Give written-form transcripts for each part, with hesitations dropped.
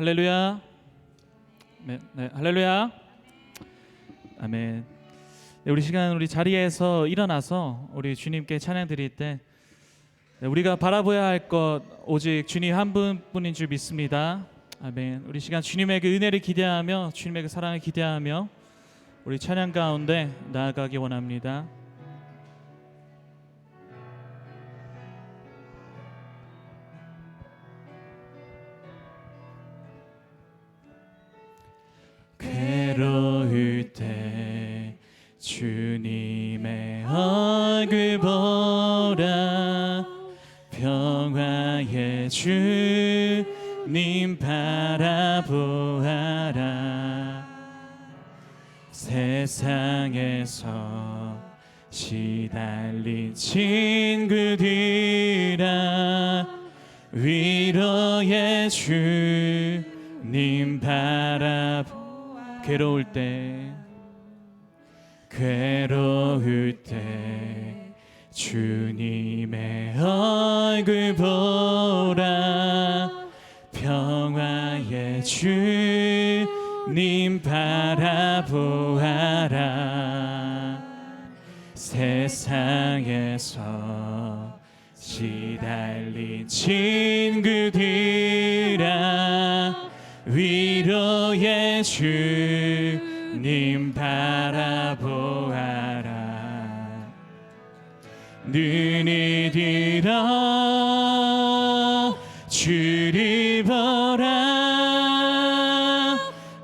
할렐루야. 네, 할렐루야. 아멘. 네, 우리 자리에서 일어나서 우리 주님께 찬양 드릴 때 우리가 바라봐야 할 것 오직 주님 한 분뿐인 줄 믿습니다. 아멘. 우리 시간 주님의 그 은혜를 기대하며 주님의 그 사랑을 기대하며 우리 찬양 가운데 나아가기 원합니다. 괴로울 때 주님의 얼굴 보라, 평화의 주님 바라보아라. 세상에서 시달린 친구들아, 위로의 주님 바라보아라. 괴로울 때 주님의 얼굴 보라, 평화의 주님 바라보아라. 세상에서 시달린 친구들아, 위로의 주님 바라보아라. 눈이 들어 주를 보라,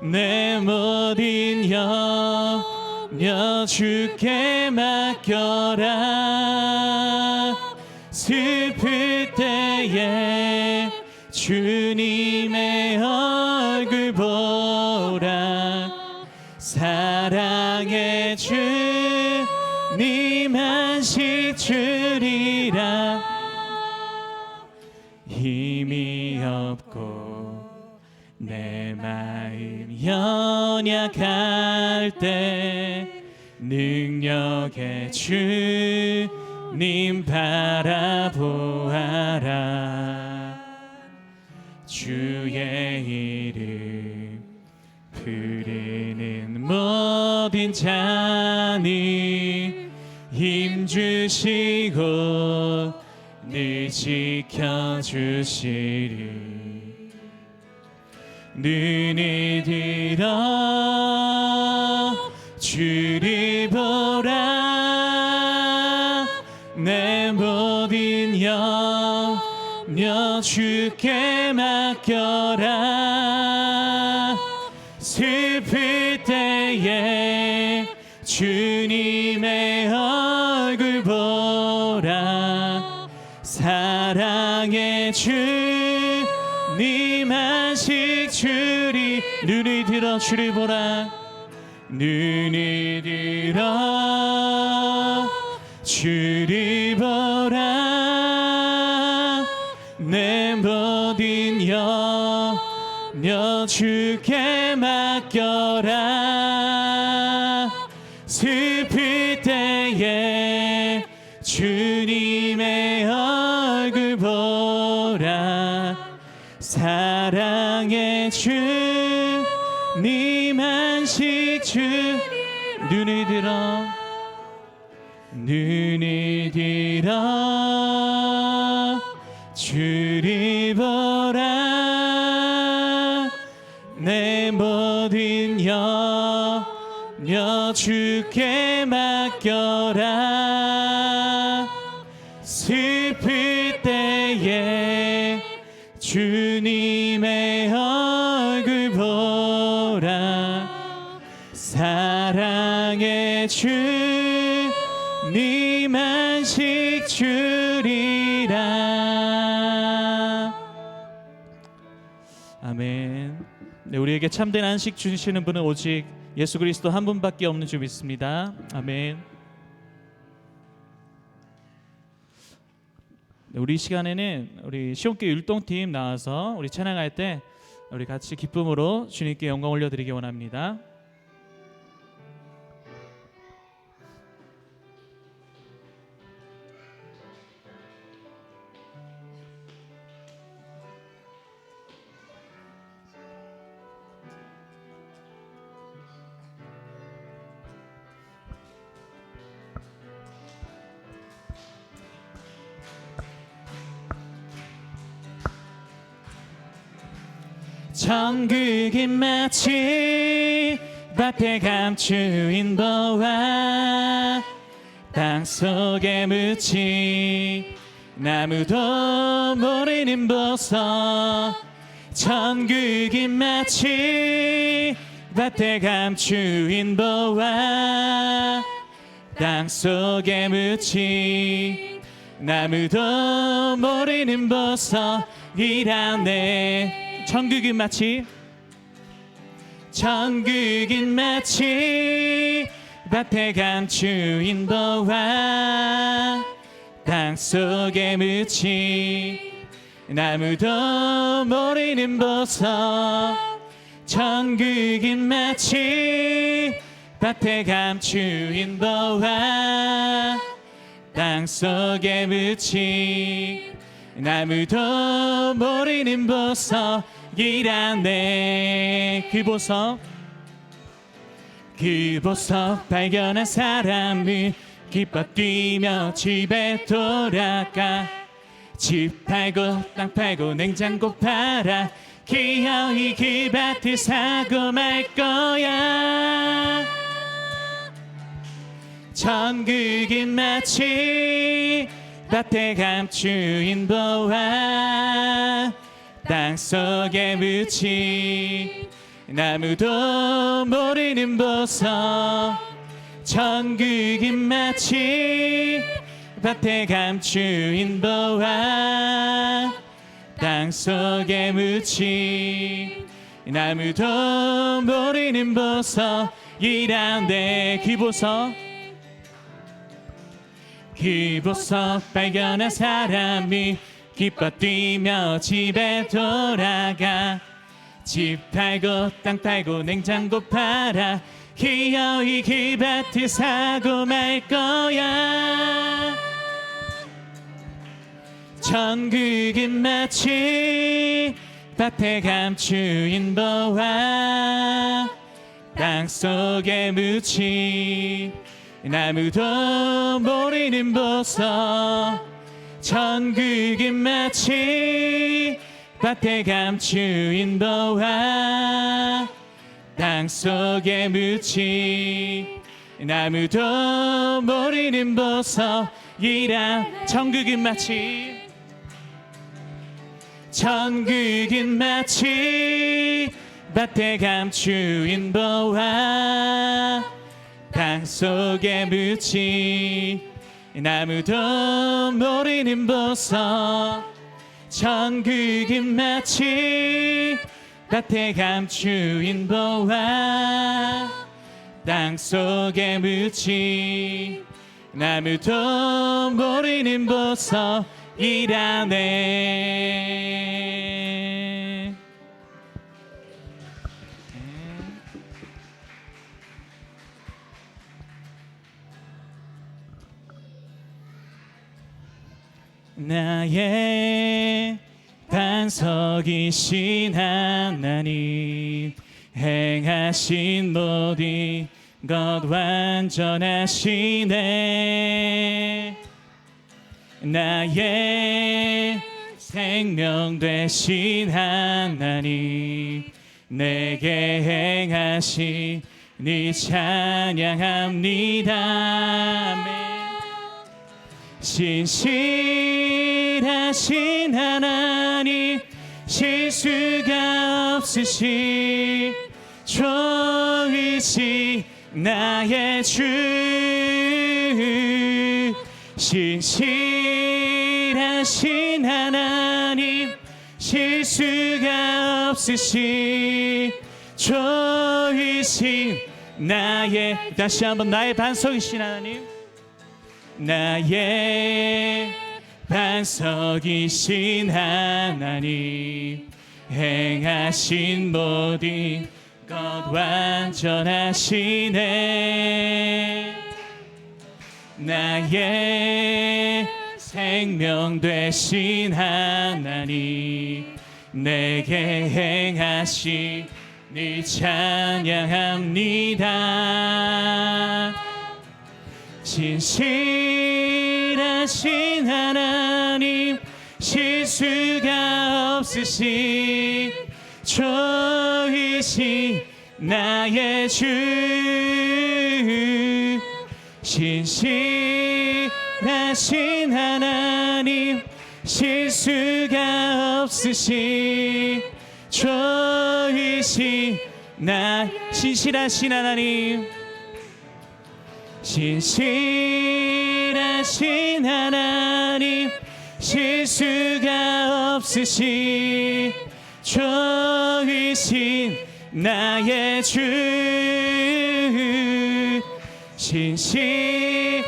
내 모든 염려 주께 맡겨라. 슬플 때에 주님의 얼굴 보라, 사랑의 주님 안식 주리라. 힘이 없고 내 마음 연약할 때 능력의 주님 바라보아라. 주의 이름 부르는 모든 자니 힘주시고 늘 지켜주시리. 눈이 들어 주를 보라, 내 모든 염려 주께 맡겨라. 슬플 때에 주님의 얼굴 보라, 사랑의 주님 안식 주리. 눈이 들어 주를 보라, 눈이 들어 주를 보라, 내 모든 염려 주께 맡겨라. 슬플 때에 주님의 얼굴 보라, 사랑의 주님 안식 주. 눈이 들어 주를 보라, 내 모든 염려 주께 맡겨라. 슬플 때에 주님의 얼굴 보라, 사랑의 주님 안식 주리라. 아멘. 네, 우리에게 참된 안식 주시는 분은 오직 예수 그리스도 한 분밖에 없는 줄 믿습니다. 아멘. 네, 우리 시간에는 우리 시온교회 율동팀 나와서 우리 찬양할 때 우리 같이 기쁨으로 주님께 영광 올려드리기 원합니다. 천국이 마치 밭에 감추인 보화 땅속에 묻힌 아무도 모르는 보석 천국이 마치 밭에 감추인 보화 땅속에 묻힌 아무도 모르는 보석이라네 천국이 마치 밭에 감추인 보화 땅속에 묻힌 아무도 모르는 보석 천국이 마치 밭에 감추인 보화 땅속에 묻힌 아무도 모르는 보석이라네 그 보석 발견한 사람은 기뻐 뛰며 집에 돌아가 집 팔고 땅 팔고 냉장고 팔아 기어이 그 밭을 사고 말 거야 천국이 마치 밭에 감추인 보화 땅속에 묻힌 아무도 모르는 보석 천국이 마치 밭에 감추인 보화 땅속에 묻힌 아무도 모르는 보석이란데 그 보석 발견한 사람이 기뻐 뛰며 집에 돌아가 집 팔고 땅 팔고 냉장고 팔아 기어이 그 밭을 사고 말 거야 천국이 마치 밭에 감추인 보화 땅속에 묻힌 아무도 모르는 보석 천국이 마치 밭에 감추인 보화 땅속에 묻힌 아무도 모르는 보석이라 천국이 마치 밭에 감추인 보화 땅속에 묻힌 아무도 모르는 보석 천국이 마치 밭에 감추인 보화 땅속에 묻힌 아무도 모르는 보석이라네 나의 반석이신 하나님 행하신 모든 것 완전하시네 나의 생명 되신 하나님 내게 행하신 니 찬양합니다 아멘. 신실하신 하나님 실수가 없으신 좋으신 나의 주 신실하신 하나님 실수가 없으신 좋으신 나의 다시 한번 나의 반석이신 하나님 나의 반석이신 하나님 행하신 모든 것 완전하시네 나의 생명 되신 하나님 내게 행하신 니 찬양합니다 신실하신 하나님 실수가 없으신 주이신 나의 주 신실하신 하나님 실수가 없으신 주이신 나 신실하신 하나님 신실하신 하나님 실수가 없으신 주이신 나의 주 신실하신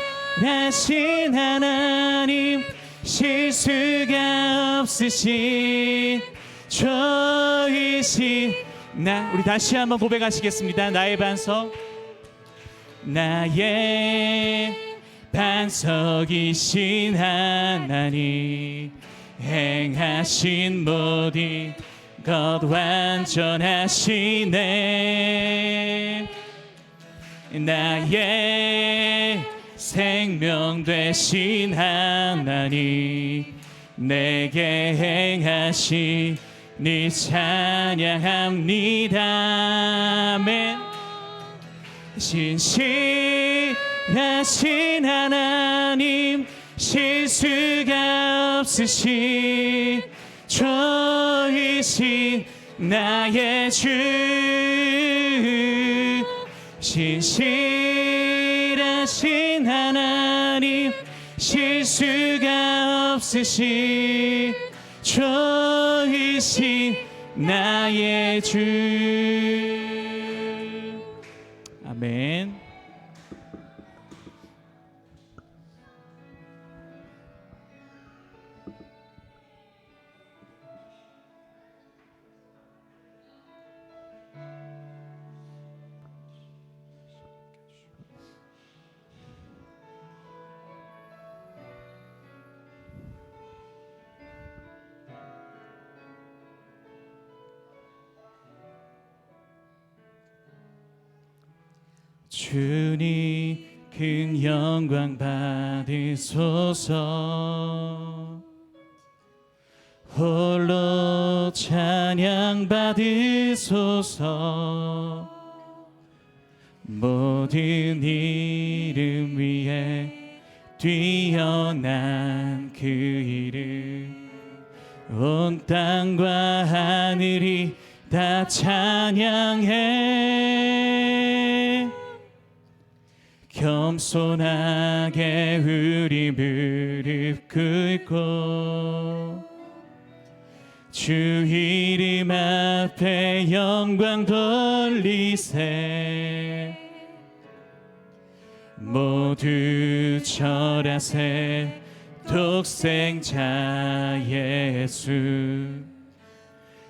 하나님 실수가 없으신 주이신 우리 다시 한번 고백하시겠습니다. 나의 반석 나의 반석이신 하나님 행하신 모든 것 완전하시네 나의 생명 되신 하나님 내게 행하신 니 찬양합니다. 아멘. 신실하신 하나님 실수가 없으신 주이신 나의 주 신실하신 하나님 실수가 없으신 주이신 나의 주 아멘. 주님 큰 영광 받으소서 홀로 찬양 받으소서 모든 이름 위에 뛰어난 그 이름 온 땅과 하늘이 다 찬양해 겸손하게 우리 무릎 꿇고 주 이름 앞에 영광 돌리세 모두 절하세 독생자 예수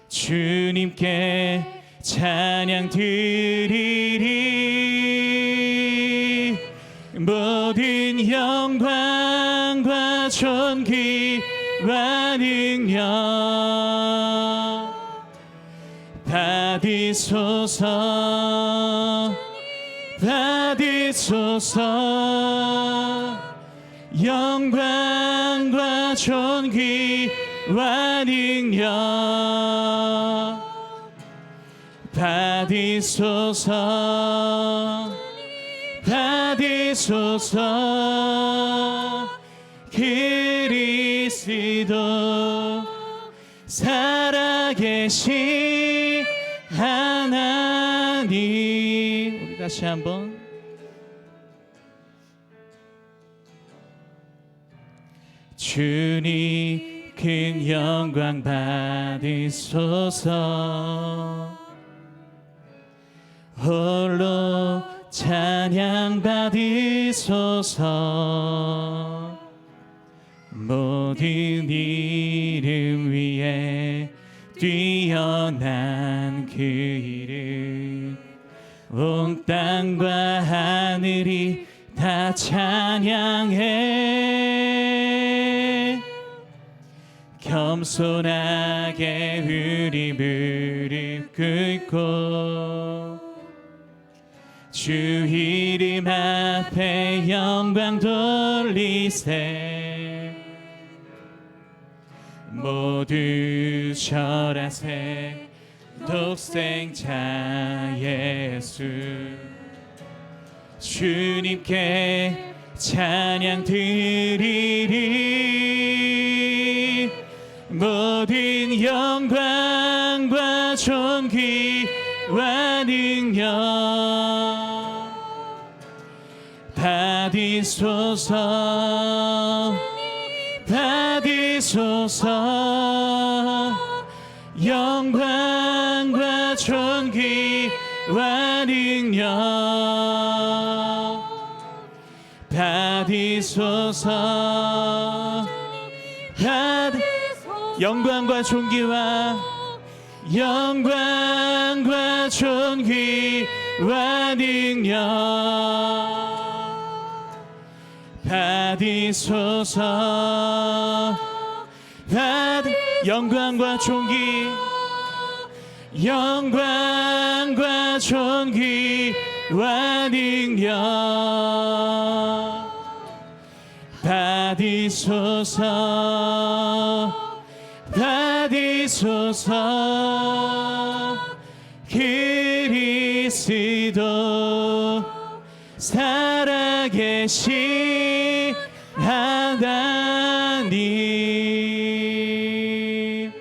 주님께 찬양 드리리 모든 영광과 존귀와 능력 받으소서 받으소서 영광과 존귀와 능력 받으소서 받으소서 그리스도 살아계신 하나님 우리 다시 한번 주님 큰 영광 받으소서 홀로 찬양 받으소서 모든 이름 위에 뛰어난 그 이름 온 땅과 하늘이 다 찬양해 겸손하게 우리 무릎 꿇고 주 이름 앞에 영광 돌리세 모두 절하세 독생자 예수 주님께 찬양 드리리 모든 영광과 존귀와 능력 받으소서 받으소서 영광과 존귀와 능력 받으소서 영광과 존귀와 영광과 존귀와 능력 받으소서 영광과 존귀 영광과 존귀와 능력 받으소서 받으소서 그리스도 살아계신 하나님.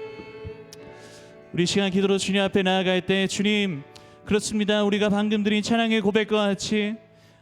우리 시간 기도로 주님 앞에 나아갈 때 주님 그렇습니다. 우리가 방금 드린 찬양의 고백과 같이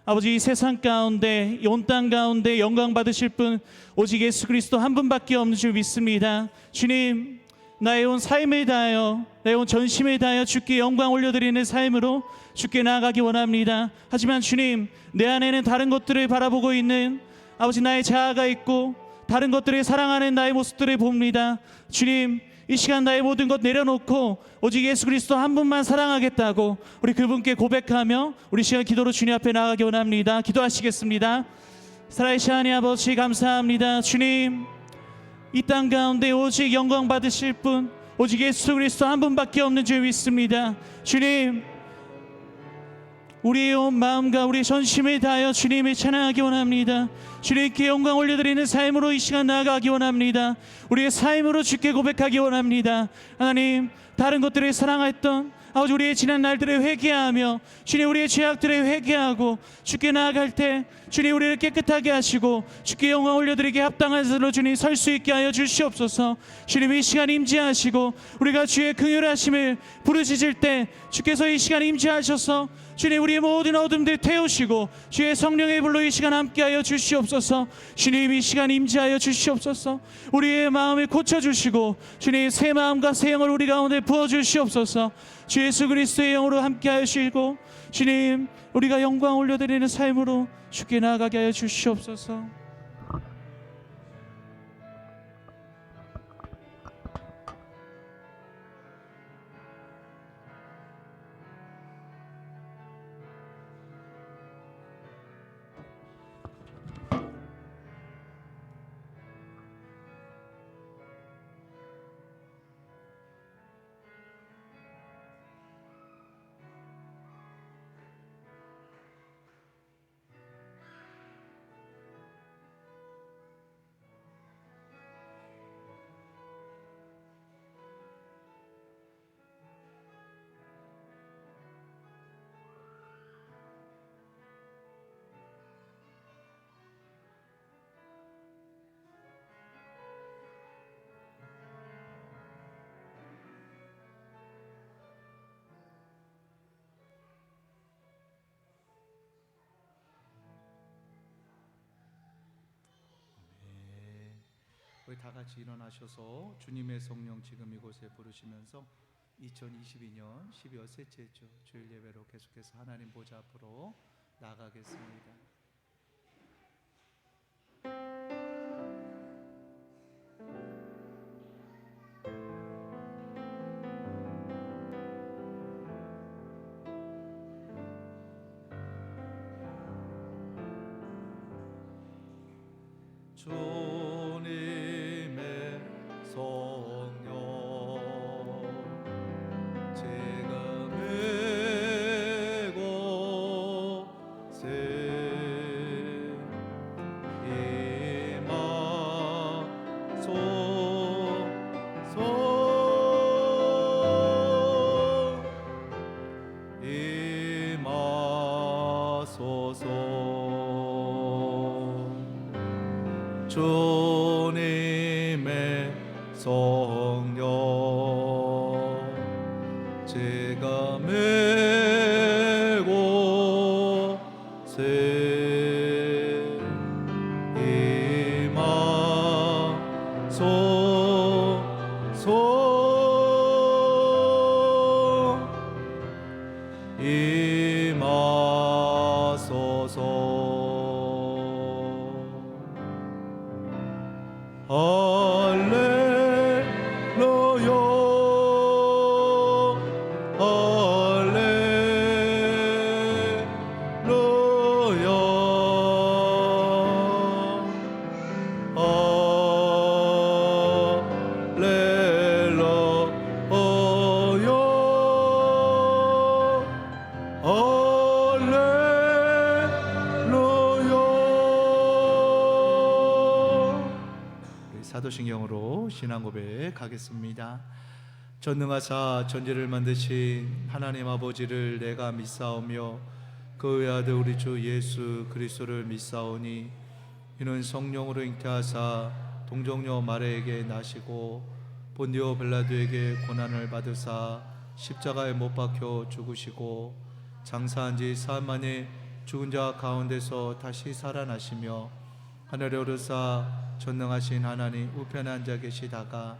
아버지 이 세상 가운데 온 땅 가운데 영광 받으실 분 오직 예수 그리스도 한 분밖에 없는 줄 믿습니다. 주님 나의 온 삶을 다하여 나의 온 전심을 다하여 주께 영광 올려드리는 삶으로 주께 나아가기 원합니다. 하지만 주님 내 안에는 다른 것들을 바라보고 있는 아버지 나의 자아가 있고 다른 것들을 사랑하는 나의 모습들을 봅니다. 주님 이 시간 나의 모든 것 내려놓고 오직 예수 그리스도 한 분만 사랑하겠다고 우리 그분께 고백하며 우리 시간 기도로 주님 앞에 나아가기 원합니다. 기도하시겠습니다. 살아계신 하나님 아버지 감사합니다. 주님 이 땅 가운데 오직 영광 받으실 분 오직 예수 그리스도 한 분밖에 없는 줄 믿습니다. 주님 우리의 온 마음과 우리의 전심을 다하여 주님을 찬양하기 원합니다. 주님께 영광 올려드리는 삶으로 이 시간 나아가기 원합니다. 우리의 삶으로 주께 고백하기 원합니다. 하나님 다른 것들을 사랑했던 아버지 우리의 지난 날들을 회개하며 주님 우리의 죄악들을 회개하고 주께 나아갈 때 주님 우리를 깨끗하게 하시고 주께 영광 올려드리게 합당한 자로 주님 설 수 있게 하여 주시옵소서. 주님 이 시간 임재하시고 우리가 주의 긍휼하심을 부르짖을 때 주께서 이 시간 임재하셔서 주님 우리의 모든 어둠들 태우시고 주의 성령의 불로 이 시간 함께하여 주시옵소서. 주님 이 시간 임재하여 주시옵소서. 우리의 마음을 고쳐주시고 주님 새 마음과 새 영을 우리 가운데 부어주시옵소서. 주 예수 그리스도의 영으로 함께하여 주시고 주님 우리가 영광 올려드리는 삶으로 주께 나아가게 하여 주시옵소서. 우리 다 같이 일어나셔서 주님의 성령 지금 이곳에 부르시면서 2022년 12월 셋째 주 주일 예배로 계속해서 하나님 보좌 앞으로 나가겠습니다. 주님의 성령 지금 이곳에 임하소서. 주님의 성령 제가 메고 새 사도신경으로 신앙 고백하겠습니다. 전능하사 전지를 만드신 하나님 아버지를 내가 믿사오며 그 외아들 우리 주 예수 그리스도를 믿사오니 이는 성령으로 잉태하사 동정녀 마리아에게 나시고 본디오 빌라도에게 고난을 받으사 십자가에 못 박혀 죽으시고 장사한 지 사흘 만에 죽은 자 가운데서 다시 살아나시며 하늘에 오르사 전능하신 하나님 우편에 앉아 계시다가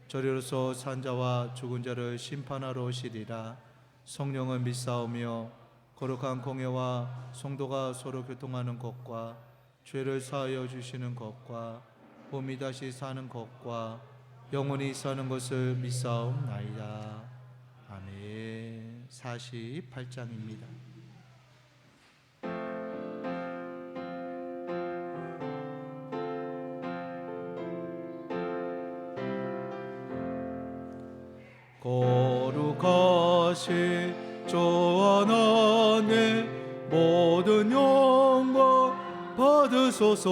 저리로서 산 자와 죽은 자를 심판하러 오시리라. 성령을 믿사오며 거룩한 공예와 성도가 서로 교통하는 것과 죄를 사하여 주시는 것과 몸이 다시 사는 것과 영원히 사는 것을 믿사옵나이다. 아멘. 48장입니다. 거룩하신 주 하나님 모든 영광 받으소서.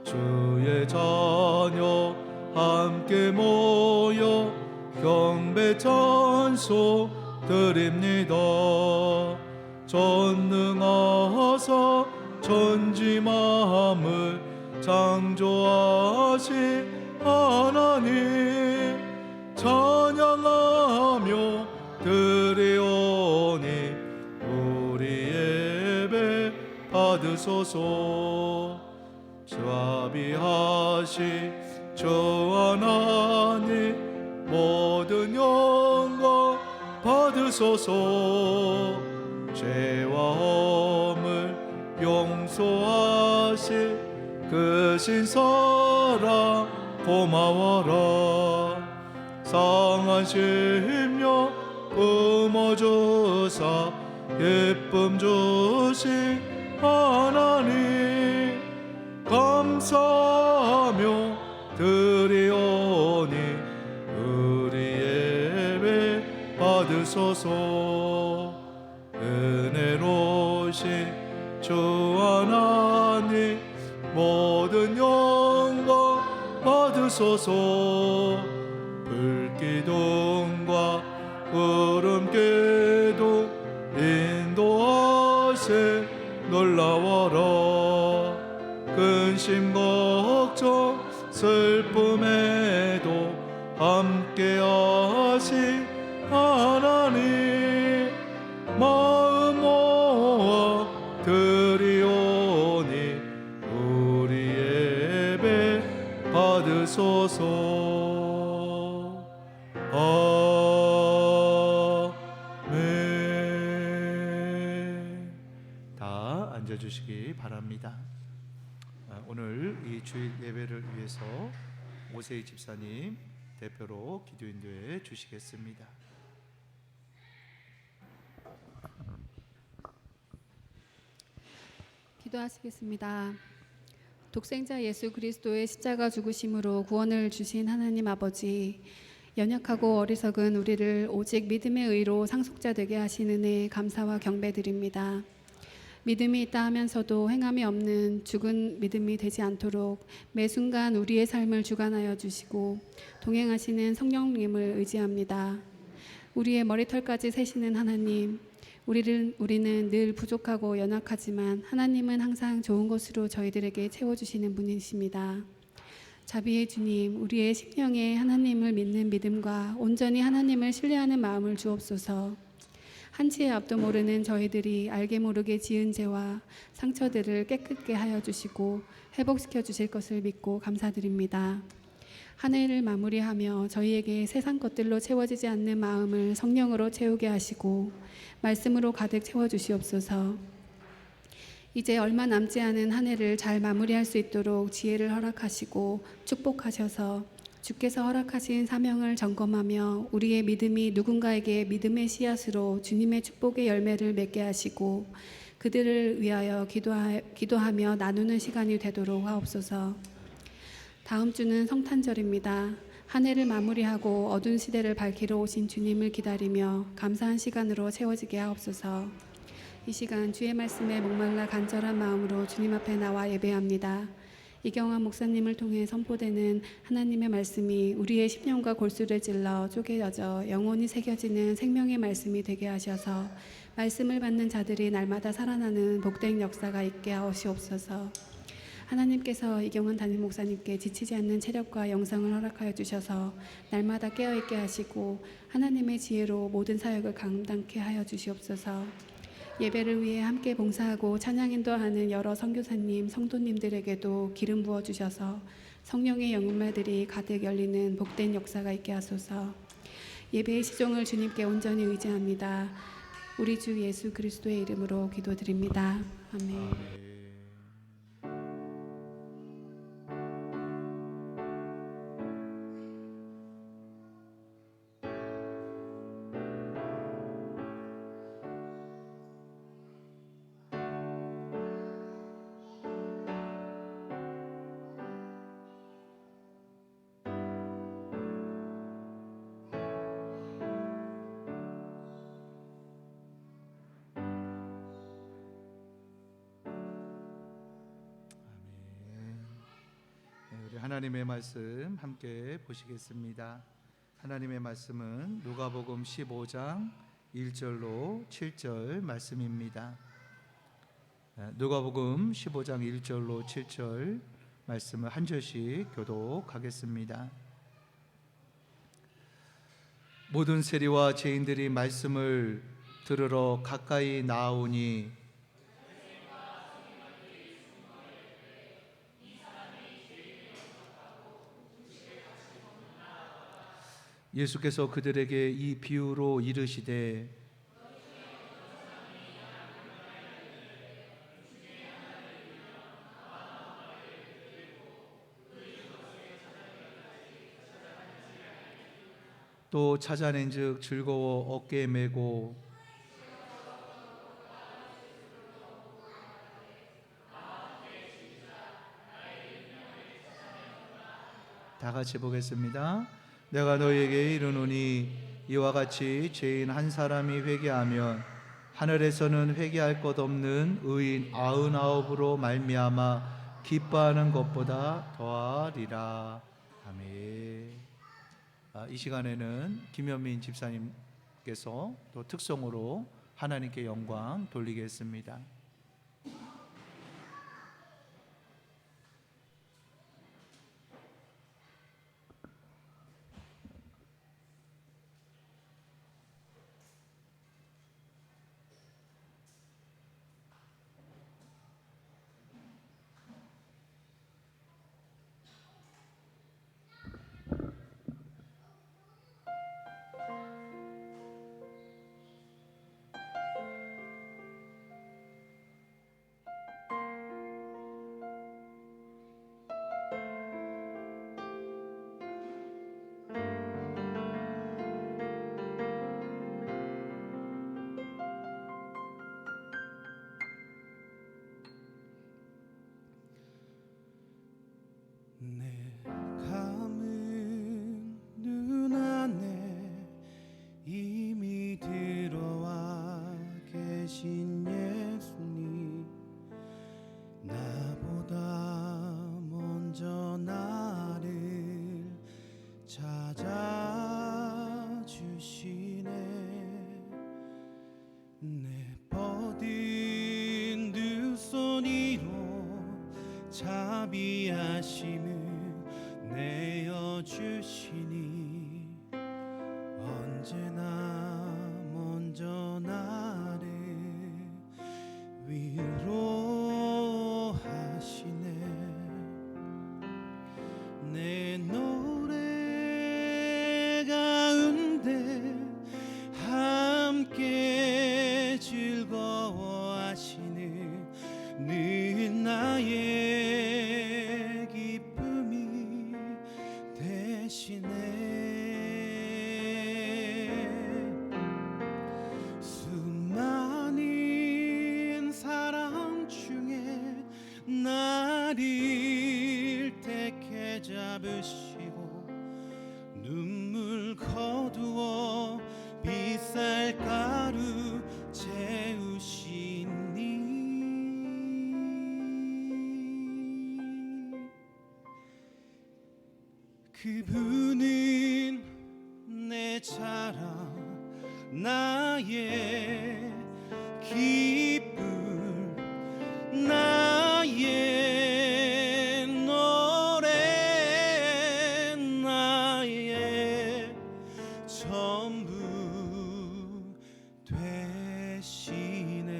주의 자녀 함께 모여 경배 찬송 드립니다. 전능하사 천지 만물 창조하신 하나님 찬양하며 드리오니 우리 예배 받으소서. 자비하신 주 하나님 모든 영광 받으소서. 죄와 허물 용서하신 그 신사랑 고마워라. 상한 심령 품어주사 예쁨 주신 하나님 감사하며 드리오니 우리 예배 받으소서. 은혜로우신 주 하나님 모든 영광 받으소서. 불기둥과 구름기둥 인도하세 놀라워라. 근심 걱정 슬픔에도 함께하신 하나님 마음 모아 드리오니 우리 예배 받으소서. 아멘. 다 앉아주시기 바랍니다. 오늘 이 주일 예배를 위해서 오세희 집사님 대표로 기도 인도해 주시겠습니다. 기도하시겠습니다. 독생자 예수 그리스도의 십자가 죽으심으로 구원을 주신 하나님 아버지, 연약하고 어리석은 우리를 오직 믿음의 의로 상속자 되게 하신 은혜에 감사와 경배드립니다. 믿음이 있다 하면서도 행함이 없는 죽은 믿음이 되지 않도록 매 순간 우리의 삶을 주관하여 주시고 동행하시는 성령님을 의지합니다. 우리의 머리털까지 세시는 하나님, 우리는 늘 부족하고 연약하지만 하나님은 항상 좋은 것으로 저희들에게 채워주시는 분이십니다. 자비의 주님, 우리의 심령에 하나님을 믿는 믿음과 온전히 하나님을 신뢰하는 마음을 주옵소서. 한치의 앞도 모르는 저희들이 알게 모르게 지은 죄와 상처들을 깨끗게 하여 주시고 회복시켜 주실 것을 믿고 감사드립니다. 한 해를 마무리하며 저희에게 세상 것들로 채워지지 않는 마음을 성령으로 채우게 하시고 말씀으로 가득 채워주시옵소서. 이제 얼마 남지 않은 한 해를 잘 마무리할 수 있도록 지혜를 허락하시고 축복하셔서 주께서 허락하신 사명을 점검하며 우리의 믿음이 누군가에게 믿음의 씨앗으로 주님의 축복의 열매를 맺게 하시고 그들을 위하여 기도하며 나누는 시간이 되도록 하옵소서. 다음 주는 성탄절입니다. 한 해를 마무리하고 어두운 시대를 밝히러 오신 주님을 기다리며 감사한 시간으로 채워지게 하옵소서. 이 시간 주의 말씀에 목말라 간절한 마음으로 주님 앞에 나와 예배합니다. 이경환 목사님을 통해 선포되는 하나님의 말씀이 우리의 심령과 골수를 찔러 쪼개져 영혼이 새겨지는 생명의 말씀이 되게 하셔서 말씀을 받는 자들이 날마다 살아나는 복된 역사가 있게 하시옵소서. 하나님께서 이경환 담임 목사님께 지치지 않는 체력과 영성을 허락하여 주셔서 날마다 깨어있게 하시고 하나님의 지혜로 모든 사역을 감당케 하여 주시옵소서. 예배를 위해 함께 봉사하고 찬양 인도하는 여러 선교사님, 성도님들에게도 기름 부어 주셔서 성령의 영혼말들이 가득 열리는 복된 역사가 있게 하소서. 예배의 시종을 주님께 온전히 의지합니다. 우리 주 예수 그리스도의 이름으로 기도드립니다. 아멘. 우리 하나님의 말씀 함께 보시겠습니다. 하나님의 말씀은 누가복음 15장 1절로 7절 말씀입니다. 누가복음 15장 1절로 7절 말씀을 한 절씩 교독하겠습니다. 모든 세리와 죄인들이 말씀을 들으러 가까이 나아오니 예수께서 그들에게 이 비유로 이르시되 또 찾아낸즉 즐거워 어깨에 메고 다 같이 보겠습니다. 내가 너희에게 이르노니 이와 같이 죄인 한 사람이 회개하면 하늘에서는 회개할 것 없는 의인 99으로 말미암아 기뻐하는 것보다 더하리라. 아멘. 이 시간에는 김현민 집사님께서 또 특성으로 하나님께 영광 돌리겠습니다. 인도하심을 내어주시니 언제나 먼저 나를 위로하시네. 내 노래 가운데 함께 즐거워하시는 늘 나의 기쁨이 되시네. 수많은 사람 중에 나를 택해 잡으시고 눈물 거두어 빛살가루 채우시니 그분은 내 자랑 나의 기쁨 나의 노래 나의 전부 되시네.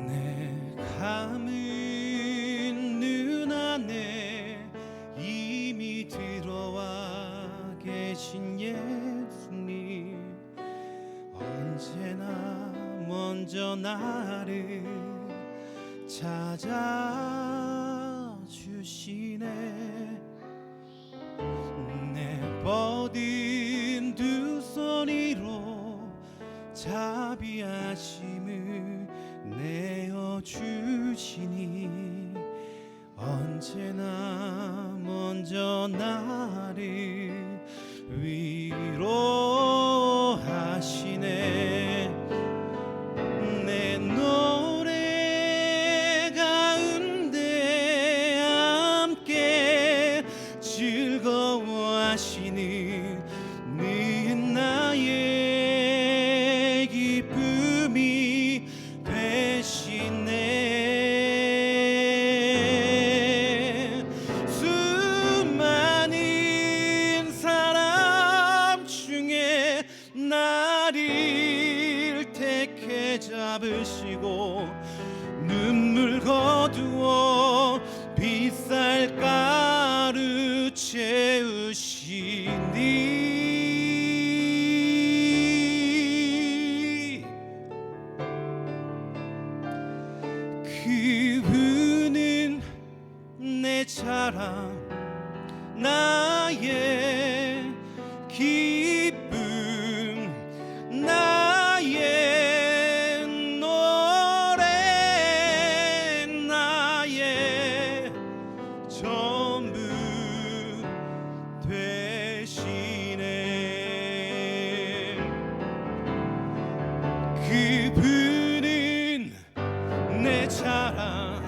내 감은 눈 안에 이미 들어와 계신 예수님 언제나 먼저 나를 찾아주시네. 내 버든 두 손으로 자비하심을 내어주시니 언제나 먼저 나를 위로하시네. 내 노래 가운데 함께 즐거워하시는 늘 나의 기쁨이 되시네. 수많은 사람 중에 나를 택해 잡으시고 눈물 거두어 빛살가루 채우시니 그분은 내 자랑 나의 기쁨 나의 노래 나의 전부 되시네. 그분은 내 자랑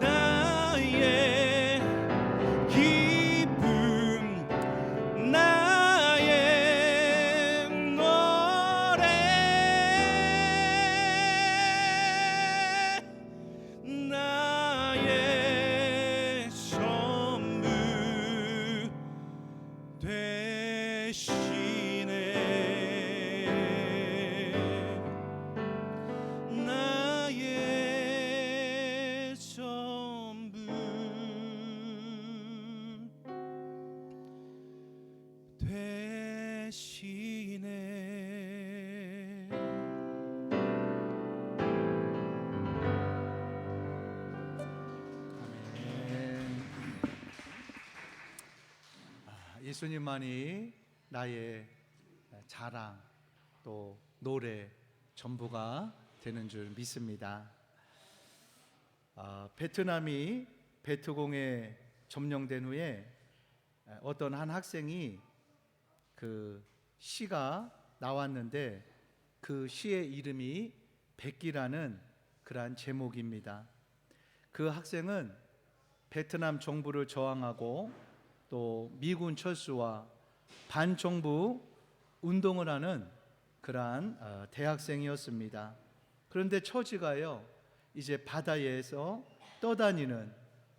나의 기쁨 나의 노래 나의 전부 되시네. 나의 전부 되시네. 예수님만이 나의 자랑 또 노래 전부가 되는 줄 믿습니다. 베트남이 베트공에 점령된 후에 어떤 한 학생이 그 시가 나왔는데 그 시의 이름이 백기라는 그러한 제목입니다. 그 학생은 베트남 정부를 저항하고 또 미군 철수와 반정부 운동을 하는 그러한 대학생이었습니다. 그런데 처지가요, 이제 바다에서 떠다니는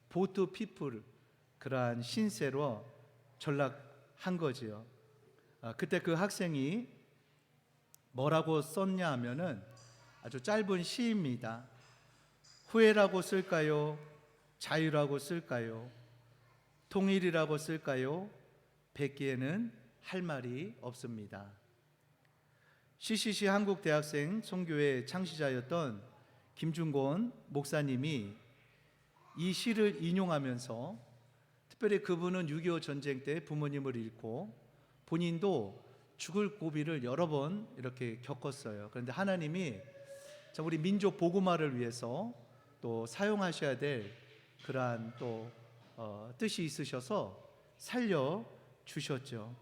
보트 피플, 그러한 신세로 전락한 거지요. 그때 그 학생이 뭐라고 썼냐 하면은 아주 짧은 시입니다. 후회라고 쓸까요? 자유라고 쓸까요? 통일이라고 쓸까요? 백기에는 할 말이 없습니다. CCC 한국대학생 선교회 창시자였던 김준곤 목사님이 이 시를 인용하면서, 특별히 그분은 6.25 전쟁 때 부모님을 잃고 본인도 죽을 고비를 여러 번 이렇게 겪었어요. 그런데 하나님이 우리 민족 복음화를 위해서 또 사용하셔야 될 그러한 또 뜻이 있으셔서 살려 주셨죠.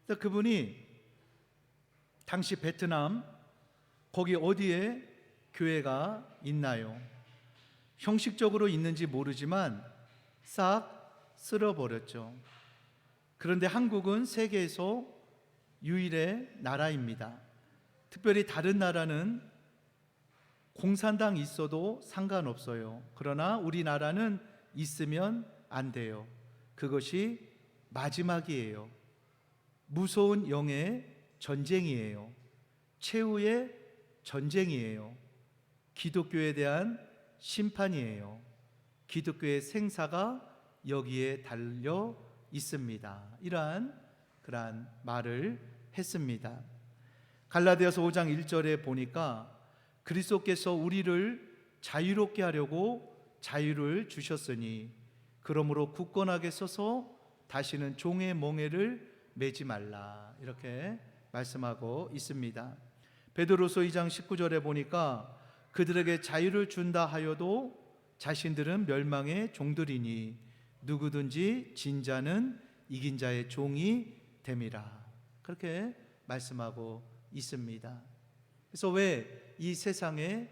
그분이 당시 베트남 거기 어디에 교회가 있나요? 형식적으로 있는지 모르지만 싹 쓸어버렸죠. 그런데 한국은 세계에서 유일의 나라입니다. 특별히 다른 나라는 공산당 있어도 상관없어요. 그러나 우리나라는 있으면 안 돼요. 그것이 마지막이에요. 무서운 영의 전쟁이에요. 최후의 전쟁이에요. 기독교에 대한 심판이에요. 기독교의 생사가 여기에 달려 있습니다. 이러한 그러한 말을 했습니다. 갈라디아서 5장 1절에 보니까 그리스도께서 우리를 자유롭게 하려고 자유를 주셨으니 그러므로 굳건하게 서서 다시는 종의 멍에를 매지 말라, 이렇게 말씀하고 있습니다. 베드로서 2장 19절에 보니까 그들에게 자유를 준다 하여도 자신들은 멸망의 종들이니 누구든지 진 자는 이긴 자의 종이 됨이라, 그렇게 말씀하고 있습니다. 그래서 왜 이 세상에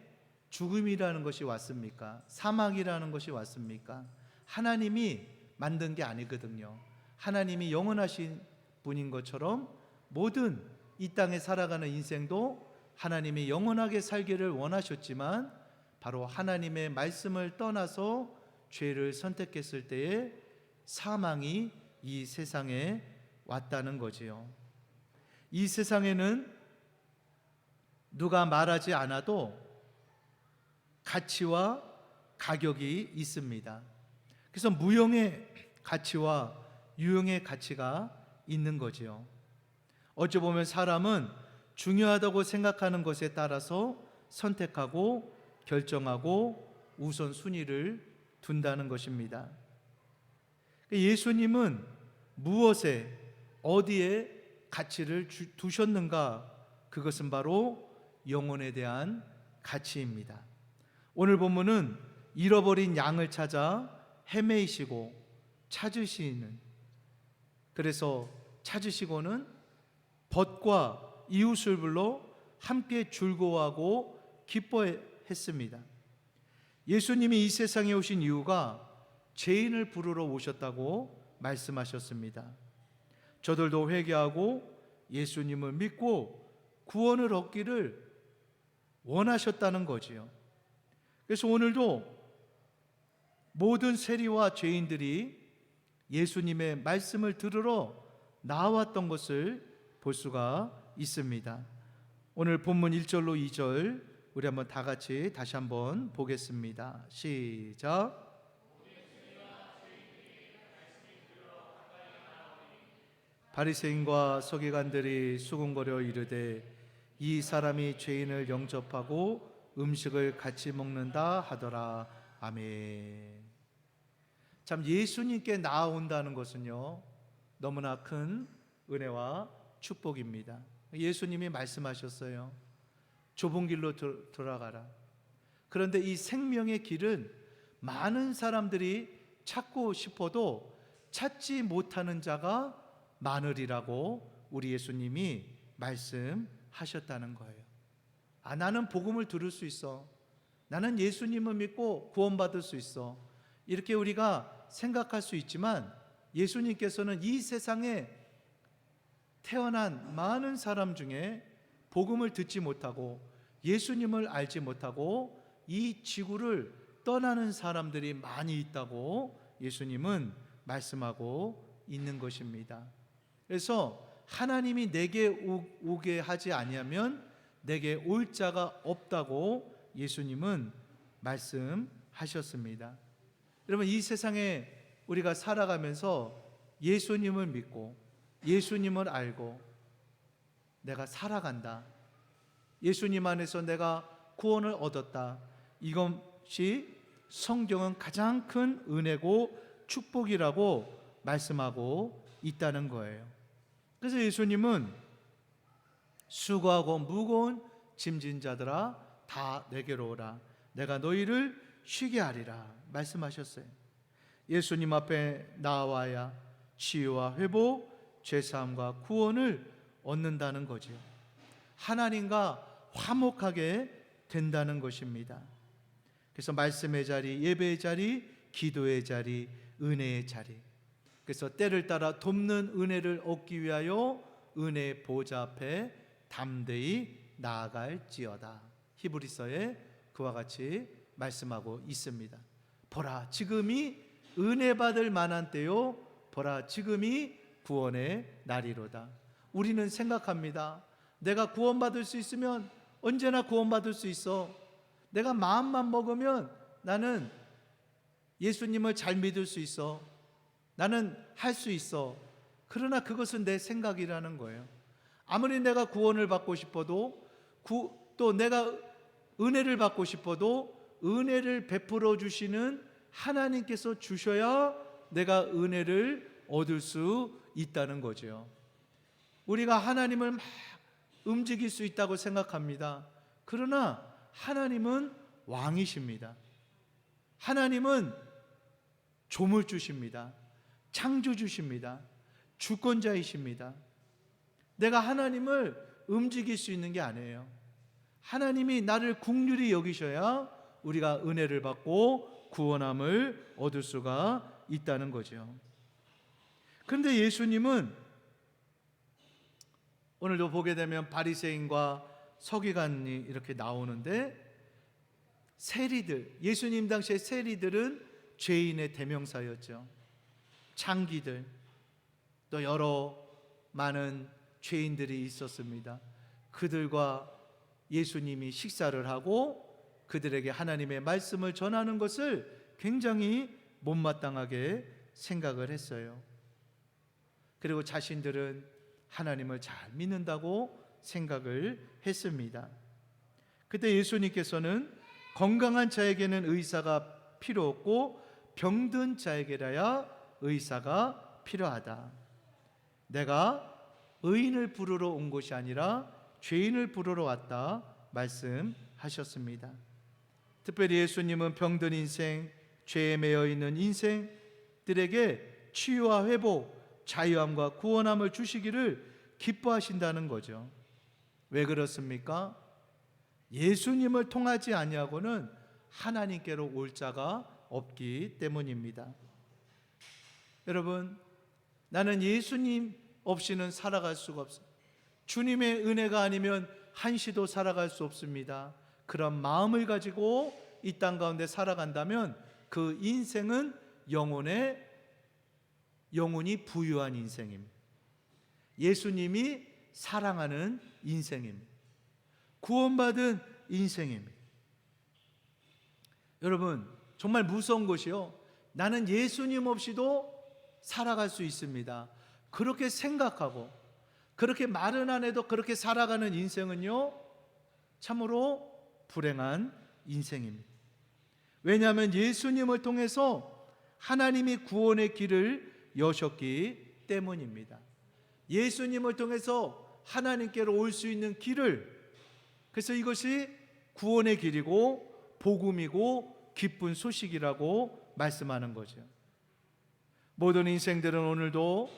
죽음이라는 것이 왔습니까? 사망이라는 것이 왔습니까? 하나님이 만든 게 아니거든요. 하나님이 영원하신 분인 것처럼 모든 이 땅에 살아가는 인생도 하나님이 영원하게 살기를 원하셨지만 바로 하나님의 말씀을 떠나서 죄를 선택했을 때에 사망이 이 세상에 왔다는 거지요. 이 세상에는 누가 말하지 않아도 가치와 가격이 있습니다. 그래서 무형의 가치와 유형의 가치가 있는 거지요. 어찌 보면 사람은 중요하다고 생각하는 것에 따라서 선택하고 결정하고 우선순위를 둔다는 것입니다. 예수님은 무엇에 어디에 가치를 두셨는가? 그것은 바로 영혼에 대한 가치입니다. 오늘 본문은 잃어버린 양을 찾아 헤매이시고 찾으시는, 그래서 찾으시고는 벗과 이웃을 불러 함께 즐거워하고 기뻐했습니다. 예수님이 이 세상에 오신 이유가 죄인을 부르러 오셨다고 말씀하셨습니다. 저들도 회개하고 예수님을 믿고 구원을 얻기를 원하셨다는 거지요. 그래서 오늘도 모든 세리와 죄인들이 예수님의 말씀을 들으러 나왔던 것을 볼 수가 있습니다. 오늘 본문 1절로 2절 우리 한번 다 같이 다시 한번 보겠습니다. 시작. 바리새인과 서기관들이 수군거려 이르되 이 사람이 죄인을 영접하고 음식을 같이 먹는다 하더라. 아멘. 참, 예수님께 나아온다는 것은요 너무나 큰 은혜와 축복입니다. 예수님이 말씀하셨어요. 좁은 길로 돌아가라. 그런데 이 생명의 길은 많은 사람들이 찾고 싶어도 찾지 못하는 자가 많으리라고 우리 예수님이 말씀하셨다는 거예요. 나는 복음을 들을 수 있어. 나는 예수님을 믿고 구원받을 수 있어. 이렇게 우리가 생각할 수 있지만 예수님께서는 이 세상에 태어난 많은 사람 중에 복음을 듣지 못하고 예수님을 알지 못하고 이 지구를 떠나는 사람들이 많이 있다고 예수님은 말씀하고 있는 것입니다. 그래서 하나님이 내게 오게 하지 아니하면 내게 올 자가 없다고 예수님은 말씀하셨습니다. 여러분, 이 세상에 우리가 살아가면서 예수님을 믿고 예수님을 알고 내가 살아간다, 예수님 안에서 내가 구원을 얻었다, 이것이 성경은 가장 큰 은혜고 축복이라고 말씀하고 있다는 거예요. 그래서 예수님은 수고하고 무거운 짐진 자들아 다 내게로 오라, 내가 너희를 쉬게 하리라 말씀하셨어요. 예수님 앞에 나와야 치유와 회복, 죄사함과 구원을 얻는다는 거죠. 하나님과 화목하게 된다는 것입니다. 그래서 말씀의 자리, 예배의 자리, 기도의 자리, 은혜의 자리, 그래서 때를 따라 돕는 은혜를 얻기 위하여 은혜의 보좌 앞에 담대히 나아갈지어다. 히브리서에 그와 같이 말씀하고 있습니다. 보라, 지금이 은혜 받을 만한 때요, 보라, 지금이 구원의 날이로다. 우리는 생각합니다. 내가 구원받을 수 있으면 언제나 구원받을 수 있어. 내가 마음만 먹으면 나는 예수님을 잘 믿을 수 있어. 나는 할 수 있어. 그러나 그것은 내 생각이라는 거예요. 아무리 내가 구원을 받고 싶어도 또 내가 은혜를 받고 싶어도 은혜를 베풀어 주시는 하나님께서 주셔야 내가 은혜를 얻을 수 있다는 거죠. 우리가 하나님을 막 움직일 수 있다고 생각합니다. 그러나 하나님은 왕이십니다. 하나님은 조물주십니다. 창조주십니다. 주권자이십니다. 내가 하나님을 움직일 수 있는 게 아니에요. 하나님이 나를 긍휼히 여기셔야 우리가 은혜를 받고 구원함을 얻을 수가 있다는 거죠. 그런데 예수님은 오늘도 보게 되면 바리새인과 서기관이 이렇게 나오는데, 세리들, 예수님 당시의 세리들은 죄인의 대명사였죠. 창기들, 또 여러 많은 죄인들이 있었습니다. 그들과 예수님이 식사를 하고 그들에게 하나님의 말씀을 전하는 것을 굉장히 못마땅하게 생각을 했어요. 그리고 자신들은 하나님을 잘 믿는다고 생각을 했습니다. 그때 예수님께서는 건강한 자에게는 의사가 필요 없고 병든 자에게라야 의사가 필요하다. 내가 의인을 부르러 온 것이 아니라 죄인을 부르러 왔다 말씀하셨습니다. 특별히 예수님은 병든 인생, 죄에 매여 있는 인생들에게 치유와 회복, 자유함과 구원함을 주시기를 기뻐하신다는 거죠. 왜 그렇습니까? 예수님을 통하지 아니하고는 하나님께로 올 자가 없기 때문입니다. 여러분, 나는 예수님 없이는 살아갈 수가 없어요. 주님의 은혜가 아니면 한시도 살아갈 수 없습니다. 그런 마음을 가지고 이 땅 가운데 살아간다면 그 인생은 영혼이 부유한 인생입니다. 예수님이 사랑하는 인생입니다. 구원받은 인생입니다. 여러분, 정말 무서운 것이요, 나는 예수님 없이도 살아갈 수 있습니다. 그렇게 생각하고 그렇게 말은 안 해도 그렇게 살아가는 인생은요, 참으로 불행한 인생입니다. 왜냐하면 예수님을 통해서 하나님이 구원의 길을 여셨기 때문입니다. 예수님을 통해서 하나님께로 올 수 있는 길을, 그래서 이것이 구원의 길이고 복음이고 기쁜 소식이라고 말씀하는 거죠. 모든 인생들은 오늘도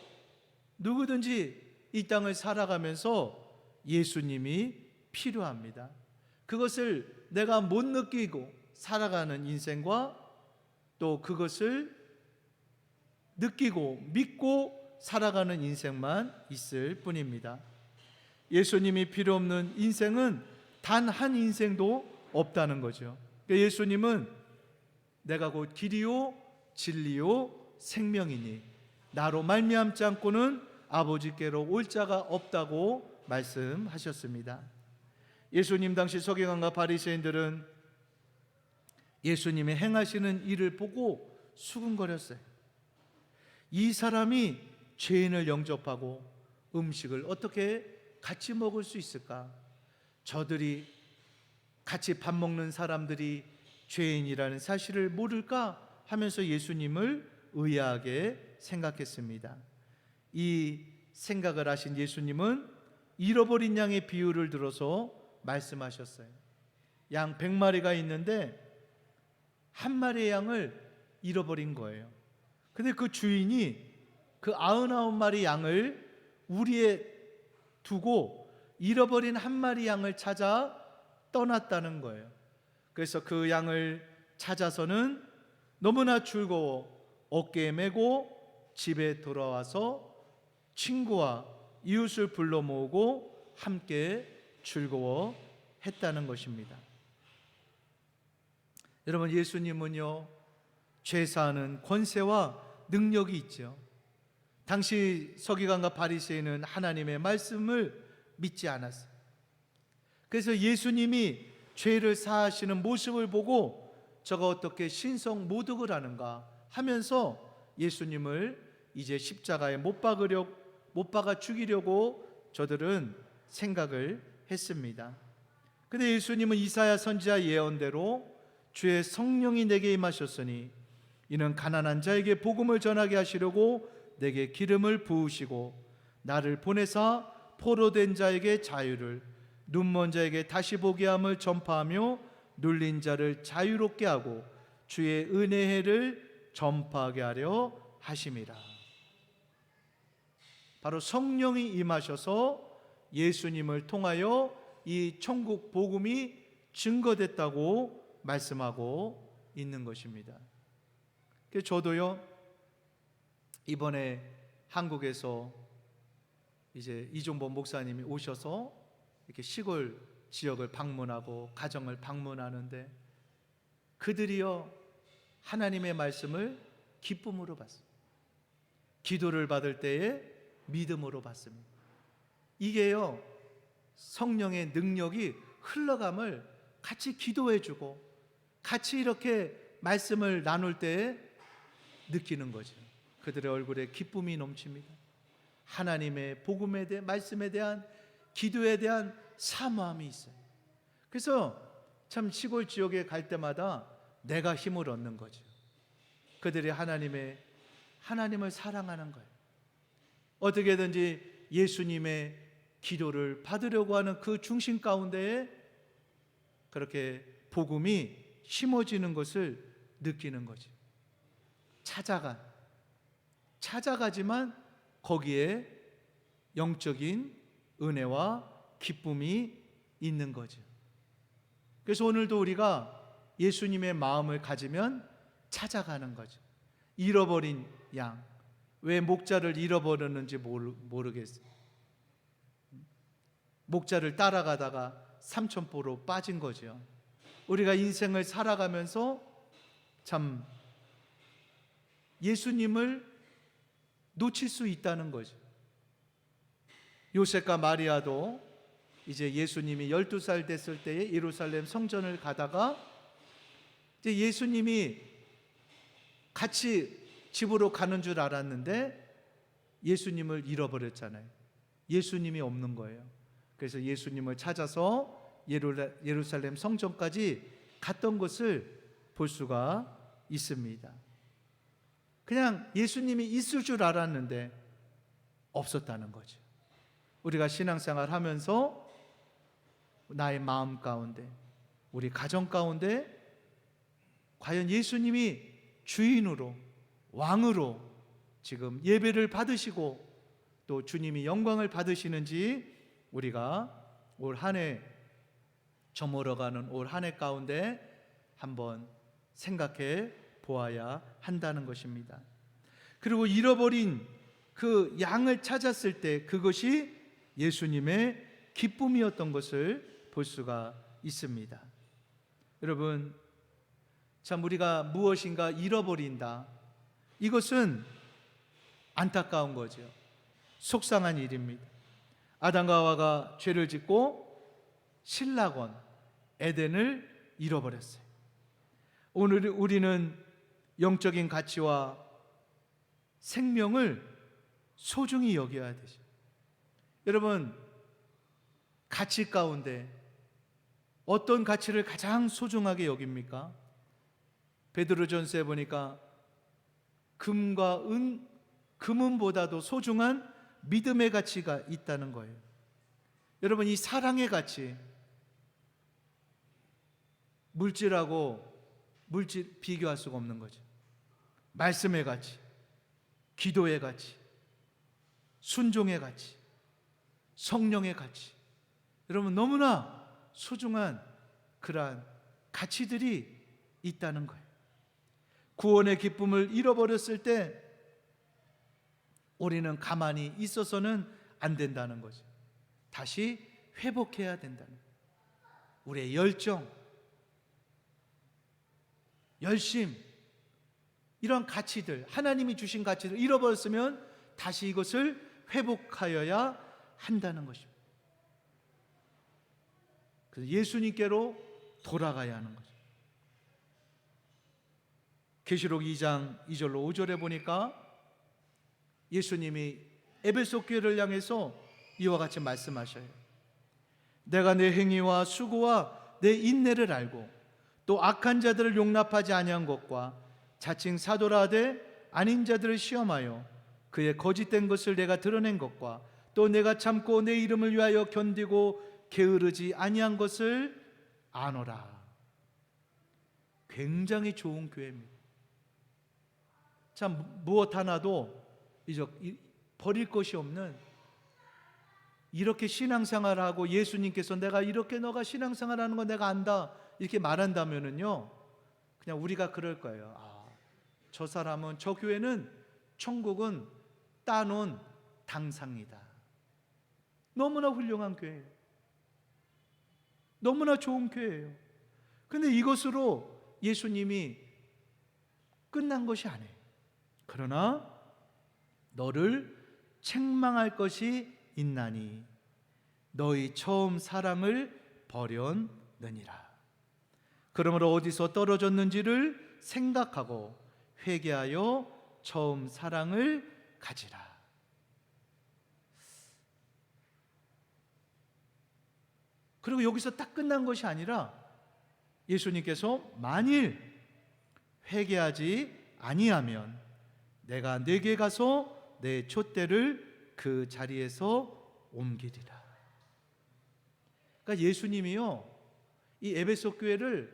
누구든지 이 땅을 살아가면서 예수님이 필요합니다. 그것을 내가 못 느끼고 살아가는 인생과 또 그것을 느끼고 믿고 살아가는 인생만 있을 뿐입니다. 예수님이 필요 없는 인생은 단 한 인생도 없다는 거죠. 그러니까 예수님은 내가 곧 길이요 진리요 생명이니 나로 말미암지 않고는 아버지께로 올 자가 없다고 말씀하셨습니다. 예수님 당시 서기관과 바리새인들은 예수님의 행하시는 일을 보고 수군거렸어요. 이 사람이 죄인을 영접하고 음식을 어떻게 같이 먹을 수 있을까? 저들이 같이 밥 먹는 사람들이 죄인이라는 사실을 모를까 하면서 예수님을 의아하게 생각했습니다. 이 생각을 하신 예수님은 잃어버린 양의 비유를 들어서 말씀하셨어요. 양 100마리가 있는데 한 마리의 양을 잃어버린 거예요. 근데 그 주인이 그 99마리 양을 우리에 두고 잃어버린 한 마리 양을 찾아 떠났다는 거예요. 그래서 그 양을 찾아서는 너무나 즐거워 어깨에 메고 집에 돌아와서 친구와 이웃을 불러 모으고 함께 즐거워했다는 것입니다. 여러분, 예수님은요 죄 사하는 권세와 능력이 있죠. 당시 서기관과 바리새인은 하나님의 말씀을 믿지 않았어요. 그래서 예수님이 죄를 사하시는 모습을 보고 저가 어떻게 신성 모독을 하는가 하면서 예수님을 이제 십자가에 못 박아 죽이려고 저들은 생각을 했습니다. 근데 예수님은 이사야 선지자 예언대로 주의 성령이 내게 임하셨으니 이는 가난한 자에게 복음을 전하게 하시려고 내게 기름을 부으시고 나를 보내사 포로된 자에게 자유를 눈먼 자에게 다시 보게 함을 전파하며 눌린 자를 자유롭게 하고 주의 은혜의 해를 전파하게 하려 하심이라. 바로 성령이 임하셔서 예수님을 통하여 이 천국 복음이 증거됐다고 말씀하고 있는 것입니다. 그래서 저도요 이번에 한국에서 이제 이종범 목사님이 오셔서 이렇게 시골 지역을 방문하고 가정을 방문하는데 그들이요 하나님의 말씀을 기쁨으로 받습니다. 기도를 받을 때에 믿음으로 받습니다. 이게요 성령의 능력이 흘러감을 같이 기도해주고 같이 이렇게 말씀을 나눌 때에 느끼는 거죠. 그들의 얼굴에 기쁨이 넘칩니다. 하나님의 복음에 대한 말씀에 대한 기도에 대한 사모함이 있어요. 그래서 참 시골 지역에 갈 때마다 내가 힘을 얻는 거죠. 그들이 하나님을 사랑하는 거예요. 어떻게든지 예수님의 기도를 받으려고 하는 그 중심 가운데에 그렇게 복음이 심어지는 것을 느끼는 거죠. 찾아가지만 거기에 영적인 은혜와 기쁨이 있는 거죠. 그래서 오늘도 우리가 예수님의 마음을 가지면 찾아가는 거죠. 잃어버린 양. 왜 목자를 잃어버렸는지 모르겠어요. 목자를 따라가다가 삼천포로 빠진 거죠. 우리가 인생을 살아가면서 참 예수님을 놓칠 수 있다는 거죠. 요셉과 마리아도 이제 예수님이 12살 됐을 때에 예루살렘 성전을 가다가 이제 예수님이 같이 집으로 가는 줄 알았는데 예수님을 잃어버렸잖아요. 예수님이 없는 거예요. 그래서 예수님을 찾아서 예루살렘 성전까지 갔던 것을 볼 수가 있습니다. 그냥 예수님이 있을 줄 알았는데 없었다는 거죠. 우리가 신앙생활 하면서 나의 마음 가운데, 우리 가정 가운데 과연 예수님이 주인으로, 왕으로 지금 예배를 받으시고 또 주님이 영광을 받으시는지 우리가 올 한 해 저물어가는 올 한 해 가운데 한번 생각해 보아야 한다는 것입니다. 그리고 잃어버린 그 양을 찾았을 때 그것이 예수님의 기쁨이었던 것을 볼 수가 있습니다. 여러분, 참 우리가 무엇인가 잃어버린다, 이것은 안타까운 거죠. 속상한 일입니다. 아담과 하와가 죄를 짓고 신락원 에덴을 잃어버렸어요. 오늘 우리는 영적인 가치와 생명을 소중히 여겨야 되죠. 여러분, 가치 가운데 어떤 가치를 가장 소중하게 여깁니까? 베드로전서에 보니까 금과 금은보다도 소중한 믿음의 가치가 있다는 거예요. 여러분, 이 사랑의 가치, 물질하고 비교할 수가 없는 거죠. 말씀의 가치, 기도의 가치, 순종의 가치, 성령의 가치, 여러분 너무나 소중한 그러한 가치들이 있다는 거예요. 구원의 기쁨을 잃어버렸을 때 우리는 가만히 있어서는 안 된다는 거죠. 다시 회복해야 된다는 거예요. 우리의 열정, 열심, 이런 가치들, 하나님이 주신 가치들 잃어버렸으면 다시 이것을 회복하여야 한다는 것입니다. 그래서 예수님께로 돌아가야 하는 거죠. 계시록 2장 2절로 5절에 보니까 예수님이 에베소 교회를 향해서 이와 같이 말씀하셔요. 내가 내 행위와 수고와 내 인내를 알고 또 악한 자들을 용납하지 아니한 것과 자칭 사도라 하되 아닌 자들을 시험하여 그의 거짓된 것을 내가 드러낸 것과 또 내가 참고 내 이름을 위하여 견디고 게으르지 아니한 것을 아노라. 굉장히 좋은 교회입니다. 참 무엇 하나도 버릴 것이 없는, 이렇게 신앙생활하고 예수님께서 내가 이렇게 너가 신앙생활하는 거 내가 안다 이렇게 말한다면은요, 그냥 우리가 그럴 거예요. 저 사람은, 저 교회는, 천국은 따놓은 당상이다. 너무나 훌륭한 교회예요. 너무나 좋은 교회예요. 근데 이것으로 예수님이 끝난 것이 아니에요. 그러나 너를 책망할 것이 있나니 너희 처음 사랑을 버렸느니라. 그러므로 어디서 떨어졌는지를 생각하고 회개하여 처음 사랑을 가지라. 그리고 여기서 딱 끝난 것이 아니라 예수님께서 만일 회개하지 아니하면 내가 네게 가서 내 촛대를 그 자리에서 옮기리라. 그러니까 예수님이요, 이 에베소 교회를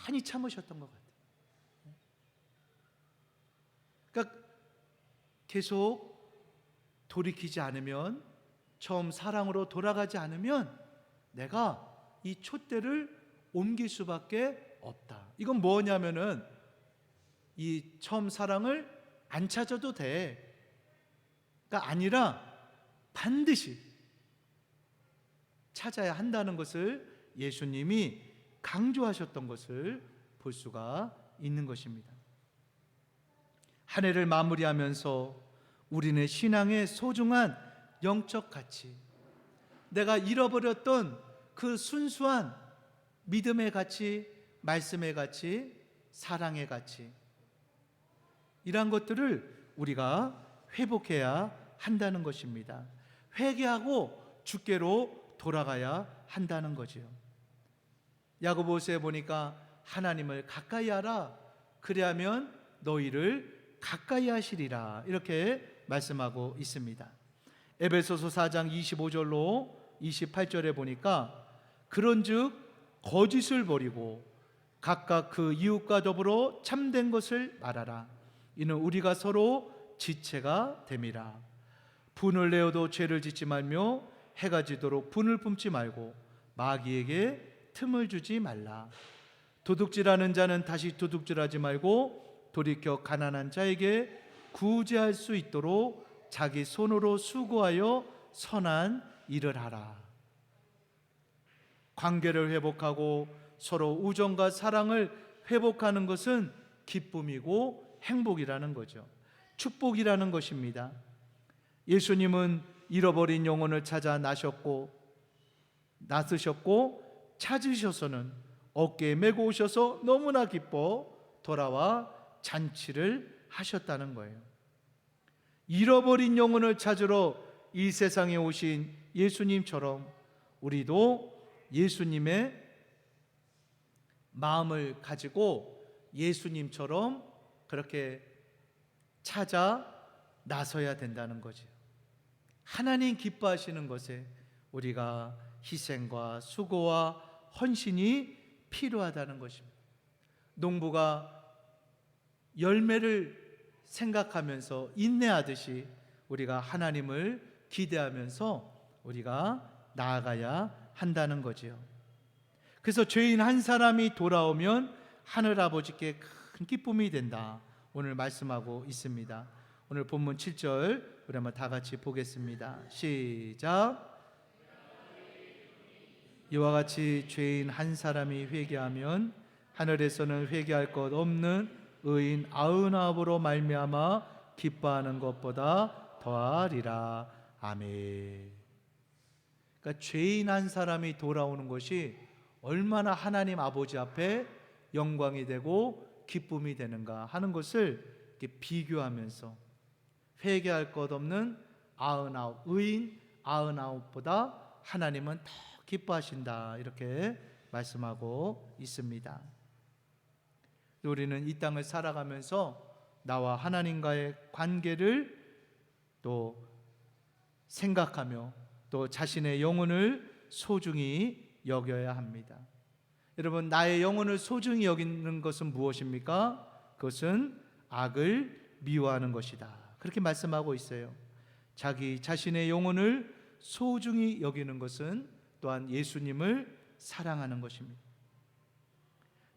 많이 참으셨던 것 같아요. 그러니까 계속 돌이키지 않으면, 처음 사랑으로 돌아가지 않으면 내가 이 촛대를 옮길 수밖에 없다. 이건 뭐냐면은 이 처음 사랑을 안 찾아도 돼. 그러니까 아니라 반드시 찾아야 한다는 것을 예수님이 강조하셨던 것을 볼 수가 있는 것입니다. 한 해를 마무리하면서 우리는 신앙의 소중한 영적 가치, 내가 잃어버렸던 그 순수한 믿음의 가치, 말씀의 가치, 사랑의 가치, 이러한 것들을 우리가 회복해야 한다는 것입니다. 회개하고 주께로 돌아가야 한다는 거지요. 야고보서에 보니까 하나님을 가까이 하라, 그리하면 너희를 가까이 하시리라, 이렇게 말씀하고 있습니다. 에베소서 4장 25절로 28절에 보니까 그런즉 거짓을 버리고 각각 그 이웃과 더불어 참된 것을 말하라. 이는 우리가 서로 지체가 됨이라. 분을 내어도 죄를 짓지 말며 해가 지도록 분을 뿜지 말고 마귀에게 틈을 주지 말라. 도둑질하는 자는 다시 도둑질하지 말고 돌이켜 가난한 자에게 구제할 수 있도록 자기 손으로 수고하여 선한 일을 하라. 관계를 회복하고 서로 우정과 사랑을 회복하는 것은 기쁨이고 행복이라는 거죠. 축복이라는 것입니다. 예수님은 잃어버린 영혼을 찾아 나서셨고 찾으셔서는 어깨에 메고 오셔서 너무나 기뻐 돌아와 잔치를 하셨다는 거예요. 잃어버린 영혼을 찾으러 이 세상에 오신 예수님처럼 우리도 예수님의 마음을 가지고 예수님처럼 그렇게 찾아 나서야 된다는 거죠. 하나님 기뻐하시는 것에 우리가 희생과 수고와 헌신이 필요하다는 것입니다. 농부가 열매를 생각하면서 인내하듯이 우리가 하나님을 기대하면서 우리가 나아가야 한다는 거지요. 그래서 죄인 한 사람이 돌아오면 하늘 아버지께 큰 기쁨이 된다. 오늘 말씀하고 있습니다. 오늘 본문 7절 우리 한번 다 같이 보겠습니다. 시작. 이와 같이 죄인 한 사람이 회개하면 하늘에서는 회개할 것 없는 의인 99으로 말미암아 기뻐하는 것보다 더하리라. 아멘. 그러니까 죄인 한 사람이 돌아오는 것이 얼마나 하나님 아버지 앞에 영광이 되고 기쁨이 되는가 하는 것을 이렇게 비교하면서 회개할 것 없는 99, 의인 99보다 하나님은 더 기뻐하신다, 이렇게 말씀하고 있습니다. 우리는 이 땅을 살아가면서 나와 하나님과의 관계를 또 생각하며 또 자신의 영혼을 소중히 여겨야 합니다. 여러분, 나의 영혼을 소중히 여기는 것은 무엇입니까? 그것은 악을 미워하는 것이다, 그렇게 말씀하고 있어요. 자기 자신의 영혼을 소중히 여기는 것은 또한 예수님을 사랑하는 것입니다.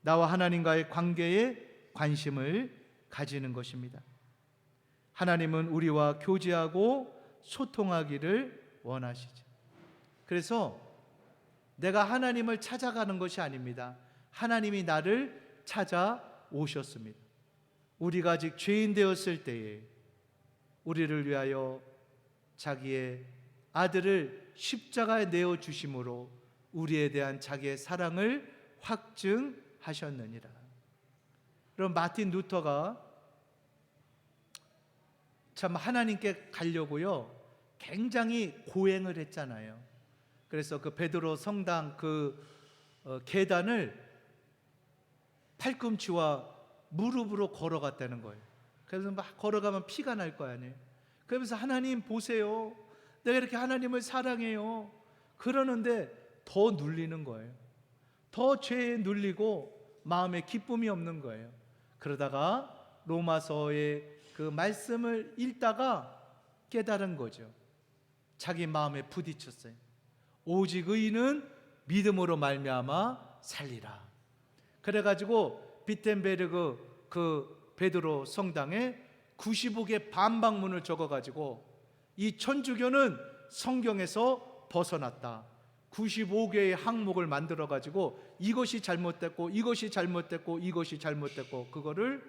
나와 하나님과의 관계에 관심을 가지는 것입니다. 하나님은 우리와 교제하고 소통하기를 원하시죠. 그래서 내가 하나님을 찾아가는 것이 아닙니다. 하나님이 나를 찾아오셨습니다. 우리가 아직 죄인 되었을 때에 우리를 위하여 자기의 아들을 십자가에 내어주심으로 우리에 대한 자기의 사랑을 확증하셨느니라. 그럼 마틴 루터가 참 하나님께 가려고요 굉장히 고행을 했잖아요. 그래서 그 베드로 성당 그 계단을 팔꿈치와 무릎으로 걸어갔다는 거예요. 그래서 막 걸어가면 피가 날 거 아니에요. 그러면서 하나님 보세요, 내가 이렇게 하나님을 사랑해요. 그러는데 더 눌리는 거예요. 더 죄에 눌리고 마음에 기쁨이 없는 거예요. 그러다가 로마서의 그 말씀을 읽다가 깨달은 거죠. 자기 마음에 부딪혔어요. 오직 의인은 믿음으로 말미암아 살리라. 그래가지고 비텐베르그 그 베드로 성당에 95개 반박문을 적어가지고 이 천주교는 성경에서 벗어났다, 95개의 항목을 만들어가지고 이것이 잘못됐고 이것이 잘못됐고 이것이 잘못됐고 그거를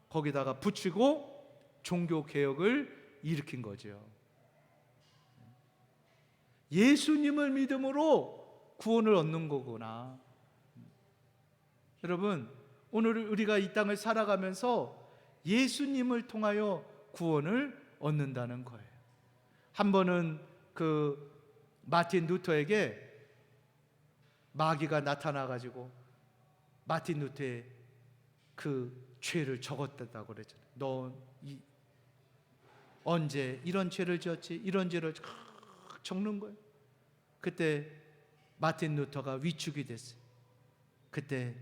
거기다가 붙이고 종교개혁을 일으킨 거죠. 예수님을 믿음으로 구원을 얻는 거구나. 여러분, 오늘 우리가 이 땅을 살아가면서 예수님을 통하여 구원을 얻는다는 거예요. 한 번은 그 마틴 루터에게 마귀가 나타나가지고 마틴 루터의 그 죄를 적었다고 그랬잖아요. 너 언제 이런 죄를 지었지? 이런 죄를 적는 거예요. 그때 마틴 루터가 위축이 됐어요. 그때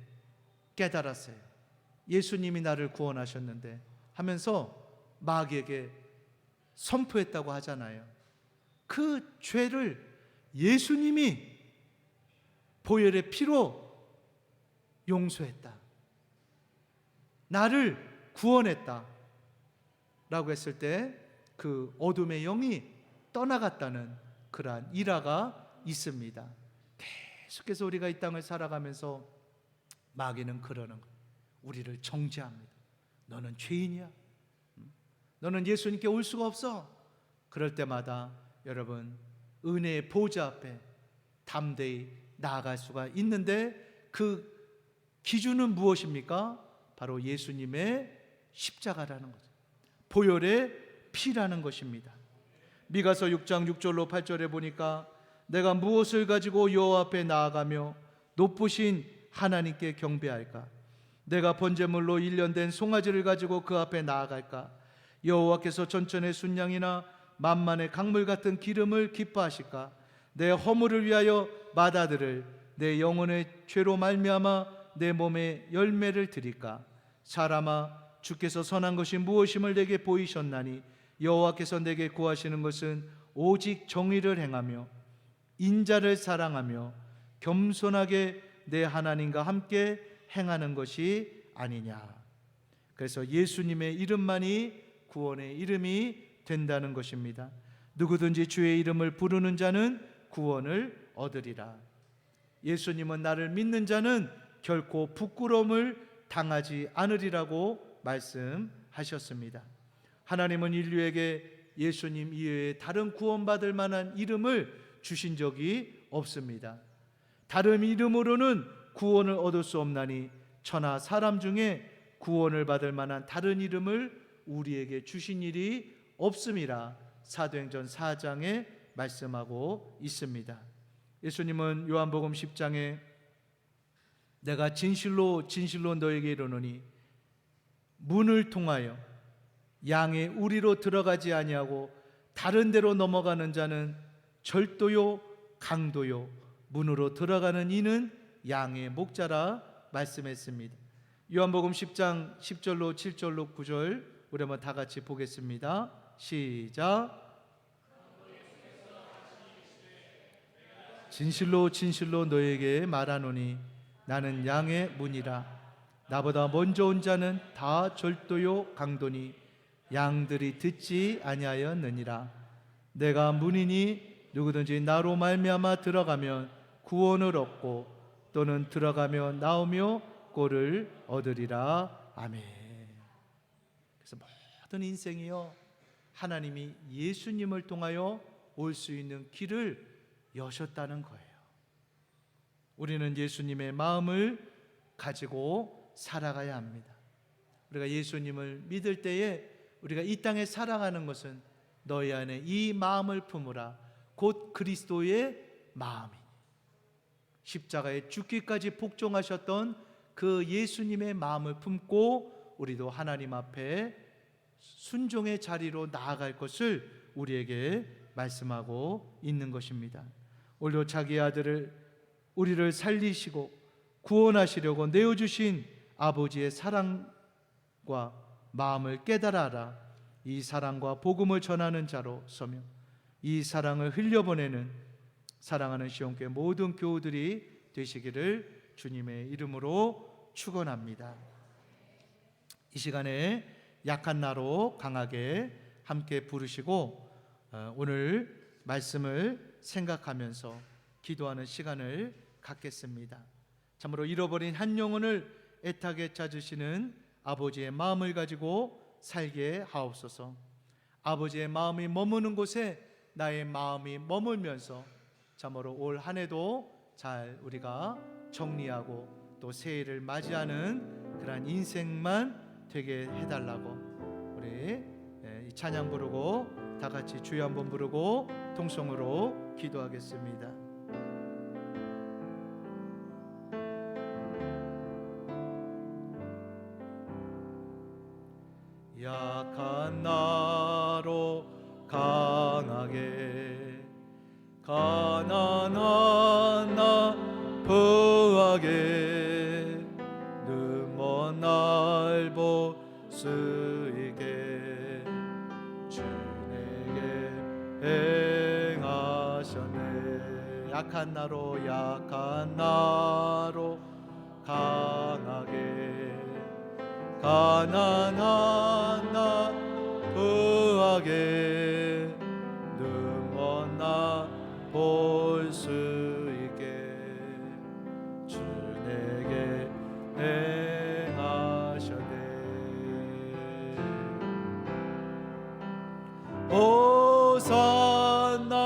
깨달았어요. 예수님이 나를 구원하셨는데 하면서 마귀에게 선포했다고 하잖아요. 그 죄를 예수님이 보혈의 피로 용서했다, 나를 구원했다 라고 했을 때 그 어둠의 영이 떠나갔다는 그러한 일화가 있습니다. 계속해서 우리가 이 땅을 살아가면서 마귀는 그러는 거예요. 우리를 정죄합니다. 너는 죄인이야, 너는 예수님께 올 수가 없어. 그럴 때마다 여러분, 은혜의 보좌 앞에 담대히 나아갈 수가 있는데 그 기준은 무엇입니까? 바로 예수님의 십자가라는 거죠. 보혈의 피라는 것입니다. 미가서 6장 6절로 8절에 보니까 내가 무엇을 가지고 여호와 앞에 나아가며 높으신 하나님께 경배할까? 내가 번제물로 1년 된 송아지를 가지고 그 앞에 나아갈까? 여호와께서 전천의 순양이나 만만의 강물 같은 기름을 기뻐하실까? 내 허물을 위하여 마다들을 내 영혼의 죄로 말미암아 내 몸에 열매를 드릴까? 사람아, 주께서 선한 것이 무엇임을 내게 보이셨나니 여호와께서 내게 구하시는 것은 오직 정의를 행하며 인자를 사랑하며 겸손하게 내 하나님과 함께 행하는 것이 아니냐. 그래서 예수님의 이름만이 구원의 이름이 된다는 것입니다. 누구든지 주의 이름을 부르는 자는 구원을 얻으리라. 예수님은 나를 믿는 자는 결코 부끄러움을 당하지 않으리라고 말씀하셨습니다. 하나님은 인류에게 예수님 이외에 다른 구원받을 만한 이름을 주신 적이 없습니다. 다른 이름으로는 구원을 얻을 수 없나니 천하 사람 중에 구원을 받을 만한 다른 이름을 우리에게 주신 일이 없음이라 사도행전 4장에 말씀하고 있습니다. 예수님은 요한복음 10장에 내가 진실로 진실로 너에게 이르노니 문을 통하여 양의 우리로 들어가지 아니하고 다른 데로 넘어가는 자는 절도요 강도요 문으로 들어가는 이는 양의 목자라 말씀했습니다. 요한복음 10장 10절로 7절로 9절 우리 한번 다 같이 보겠습니다. 시작. 진실로 진실로 너에게 말하노니 나는 양의 문이라. 나보다 먼저 온 자는 다 절도요 강도니 양들이 듣지 아니하였느니라. 내가 문이니 누구든지 나로 말미암아 들어가면 구원을 얻고 또는 들어가며 나오며 꼴을 얻으리라. 아멘. 그래서 모든 인생이요 하나님이 예수님을 통하여 올 수 있는 길을 여셨다는 거예요. 우리는 예수님의 마음을 가지고 살아가야 합니다. 우리가 예수님을 믿을 때에 우리가 이 땅에 살아가는 것은 너희 안에 이 마음을 품으라 곧 그리스도의 마음이니. 십자가에 죽기까지 복종하셨던 그 예수님의 마음을 품고 우리도 하나님 앞에 순종의 자리로 나아갈 것을 우리에게 말씀하고 있는 것입니다. 오히려 자기 아들을 우리를 살리시고 구원하시려고 내어주신 아버지의 사랑과 마음을 깨달아라. 이 사랑과 복음을 전하는 자로 서며 이 사랑을 흘려보내는 사랑하는 시온교회 모든 교우들이 되시기를 주님의 이름으로 축원합니다. 이 시간에 약한 나로 강하게 함께 부르시고 오늘 말씀을 생각하면서 기도하는 시간을 갖겠습니다. 참으로 잃어버린 한 영혼을 애타게 찾으시는 아버지의 마음을 가지고 살게 하옵소서. 아버지의 마음이 머무는 곳에 나의 마음이 머물면서 참으로 올 한 해도 잘 우리가 정리하고 또 새해를 맞이하는 그러한 인생만 되게 해달라고 우리 이 찬양 부르고 다 같이 주여 한번 부르고 통성으로 기도하겠습니다. 약한 나로 강하게 가난한 나 부하게 눈먼 날 볼 수 있게 주의 약한 나로 강하게 가난한 나 부하게 눈먼 나 볼 수 있게 주 내게 행하셨네. 호산나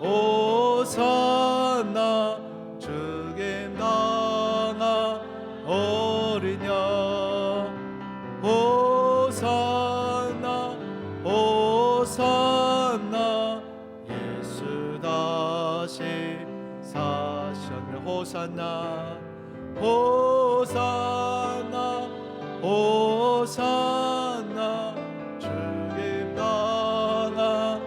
호산나 주님 당하오리냐. 호산나 호산나 예수 다시 사셨네. 호산나 호산나 호산나 주님 당하오리냐.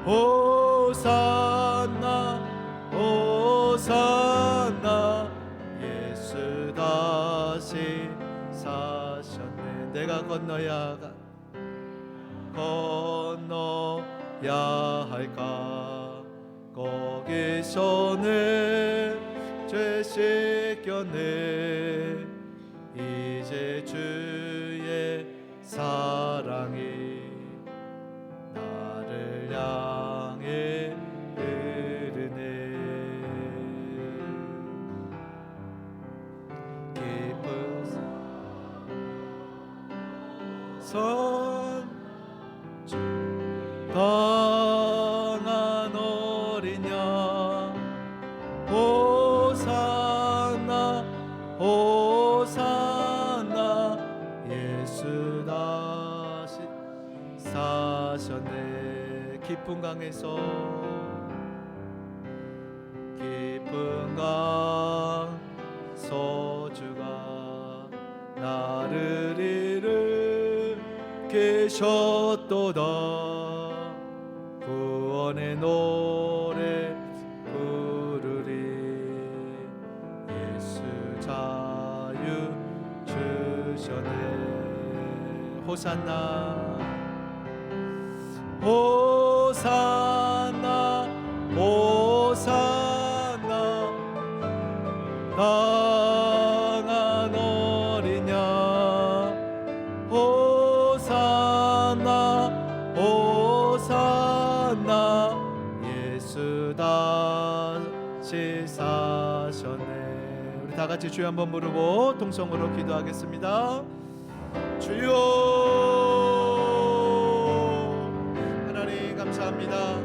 호산나 호산나 예수 다시 사셨네. 내가 건너야 할까. 거기서 내 죄 씻겼네. 이제 주의 사랑이 나를 향해 흐르네. 깊은 선 강한 어리냐. 호산나 호산나 예수 다시 사셨네. 깊은 강에서 깊은 강 소주가 나를 일으키셨도다. 구원의 노래 부르리. 예수 자유 주셨네. 호산나 호산나 호산나 강한 어리냐. 호산나 호산나 예수 다시 사셨네. 우리 다 같이 주여 한번 부르고 통성으로 기도하겠습니다. 주여. 하나님 감사합니다.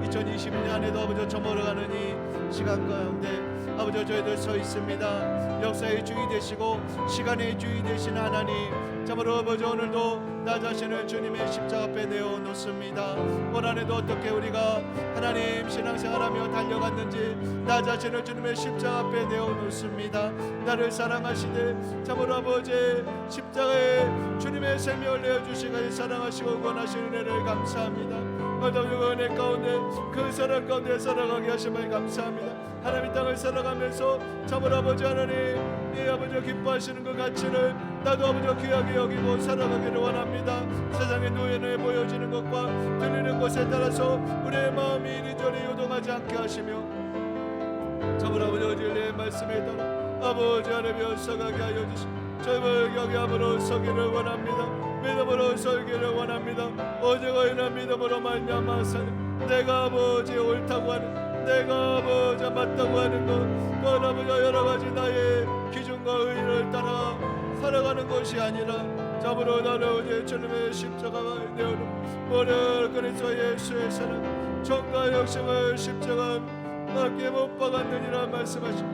2021년에도 아버지 저물어가는 이 시간 가운데 아버지 저희들 서 있습니다. 역사의 주인 되시고 시간의 주인 되신 하나님, 참으로 아버지 오늘도 나 자신을 주님의 십자가 앞에 내어놓습니다. 올 한해도 어떻게 우리가 하나님 신앙생활하며 달려갔는지 나 자신을 주님의 십자가 앞에 내어놓습니다. 나를 사랑하시되 참으로 아버지 십자가에 주님의 생명을 내어주시고 사랑하시고 권하시는 은혜를 감사합니다. 어떤 은혜 가운데 그 사랑 가운데 살아가게 하심을 감사합니다. 하나님 땅을 살아가면서 참으로 아버지 하나님 이 아버지 기뻐하시는 그 가치를 나도 아버지 귀하게 여기고 살아가기를 원합니다. 세상의 노예에 보여지는 것과 들리는 것에 따라서 우리의 마음이 이리저리 요동하지 않게 하시며 참으로 아버지 어질의 말씀에 따라 아버지 하나님 서가게 하여 주시고 저희를 여기함으로 서기를 원합니다. 믿음으로 설기를 원합니다. 오직 의인은 믿음으로 말미암아서 내가 아버지 옳다고 하는 내가 아버지 맞다고 하는 것 또한 아버지 여러 가지 나의 기준과 의의를 따라 살아가는 것이 아니라 참으로 나를 어제 주님의 십자가가 내어놓은 오늘 그리스도 예수의 사랑 정과 역심을 십자가 함께 못 박았느니라 말씀하시고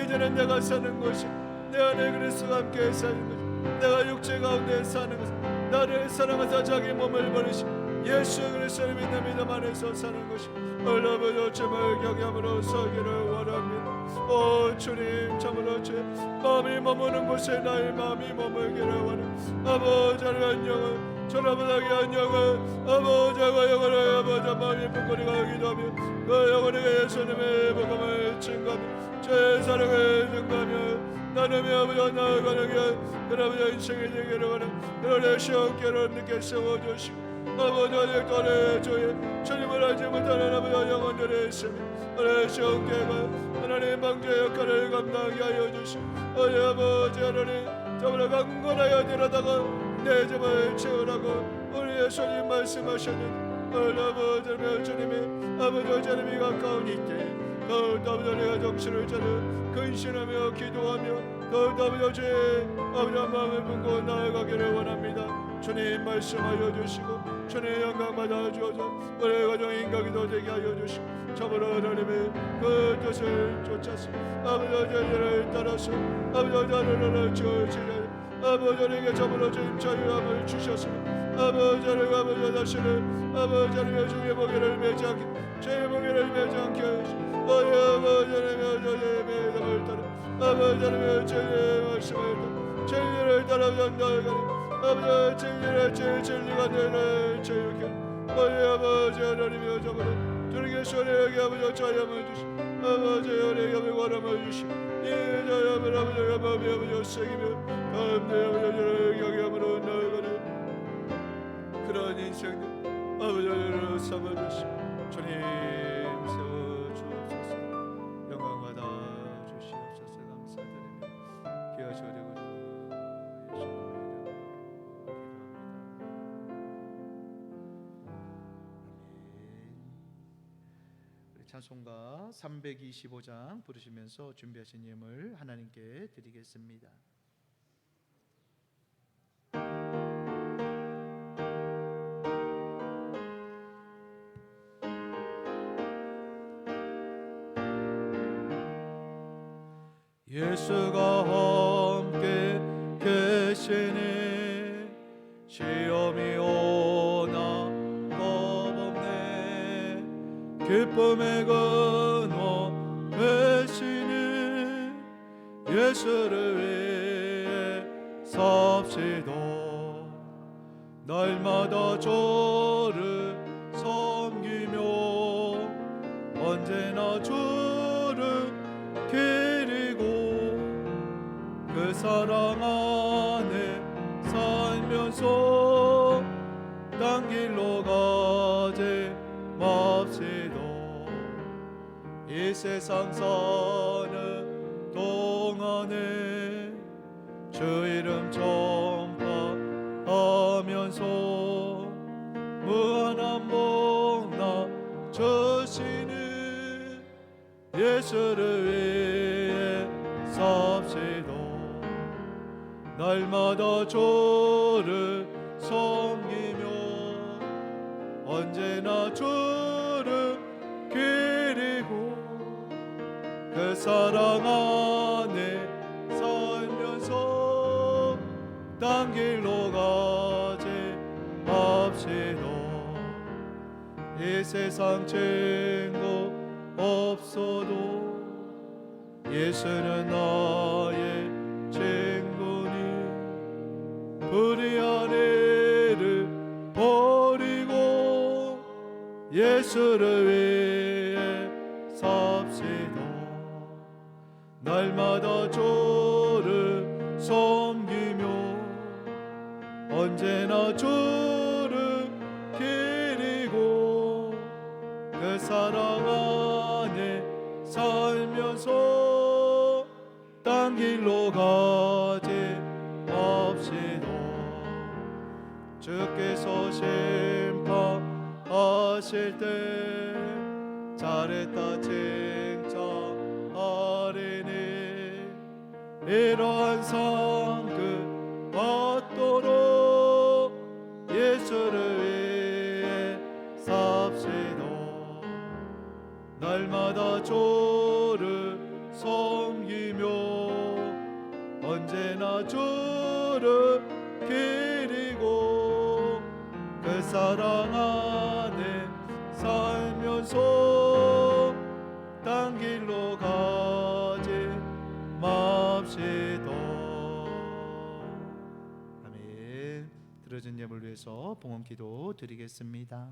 이제는 내가 사는 것이 내 안에 그리스도와 함께 사는 것 내가 육체 가운데 사는 것 나를 사랑하사 자기 몸을 버리시고 예수 그리스도를 믿는 믿음 안에서 사는 것이 얼라버 요점을 경험으로 서기를 원합니다. 오 주님 참으로 제 마음이 머무는 곳에 나의 마음이 머물기를 원합니다. 아버지 하나님 영은 전화보다기 한 영은 아버지와 영원히 아버지 마음이 부끄리가 기도하며 그 영혼에게 예수님의 복음을 증거하며 제 사랑을 증거하며 나는 아버지와 나아가는 길 그 아버지의 인생이 되기를 원하며 너의 시험결을 늦게 세워주시고 아버지 떠내 주의 주님을 알지 못하는 아버지 영혼들의 있음이 하나님 성계가 하나님 방제 역할을 감당하게 하여 주시고 아버지 하나님 저보다 강건하여 들어다가 내 점을 채우라고 우리 예수님 말씀하셨는데 아버지 주님이 아버지 주님이 가까운 이때 더욱 아버지의 정신을 차려 근신하며 기도하며 더욱 아버지의 마음을 품고 나아가기를 원합니다. 주님 말씀하여 주시고 주님 영광 받아 주어서 우리 가정 인가기도 되게 하여 주시고 저보다 하나님의 그 뜻을 쫓아서 아버지 자리를 따라서 아버지 자리를 주시려 아버지에게 저보다 주님 자유함을 주셨으며 아버지를 아버지 다시는 아버지를 주의 보기를 매지 않게 주의 보기를 매지 않게 하시고 아버지를 믿음을 따라 아버지를 주의 말씀을 따라 진리를 따라 전달하니 아버지 진리를 진리가 되는 체육해 아버지 하나님이여 저보다 주님께 소리에게 아버지 자유함을 주시고 아버지 하나님께 권함을 주시고 이 자유함을 아버지가 마음이 아버지 새기며 다음에 아버지를 경외함으로 나아가는 그런 인생들 아버지를 삼아주시고 주님 세워주옵소서. 영광 받아 주시옵소서. 감사드리며 귀하시고 되고 예수님의 이름으로 기도합니다. 우리 찬송가 325장 부르시면서 준비하신 예물 하나님께 드리겠습니다. 예수가 함께 계시니 시험이 오나 겁없네 기쁨의 근원 되시니 예수를 위해 삽시다 날마다 주를 섬기며 언제나 주를 기리고 그 사랑 안에 살면서 딴 길로 가지 맙시다. 이 세상 사는 동안에 주 이름 전파하면서 무한한 복나 주시는 예수를 위해 삽시다. 날마다 주를 섬기며 언제나 주를 기리고 그 사랑 안에 살면서 딴 길로 가지 맙시다. 이 세상 친구 없어도 예수는 나의 친구니 불의한 일을 버리고 예수를 위해 삽시다. 날마다 주를 섬기며 언제나 주를 기리고 그 사랑 안에 살면서 딴 길로 가지 맙시다. 주께서 심판하실 때 잘했다 칭찬하리니 이러한 상급 받도록 예수를 위해 삽시다. 날마다 주를 섬기며 언제나 주를 기리고 그 사랑 안에 살면서 딴 길로 가지 맙시다. 아멘. 들어준 예물 위해서 봉헌기도 드리겠습니다.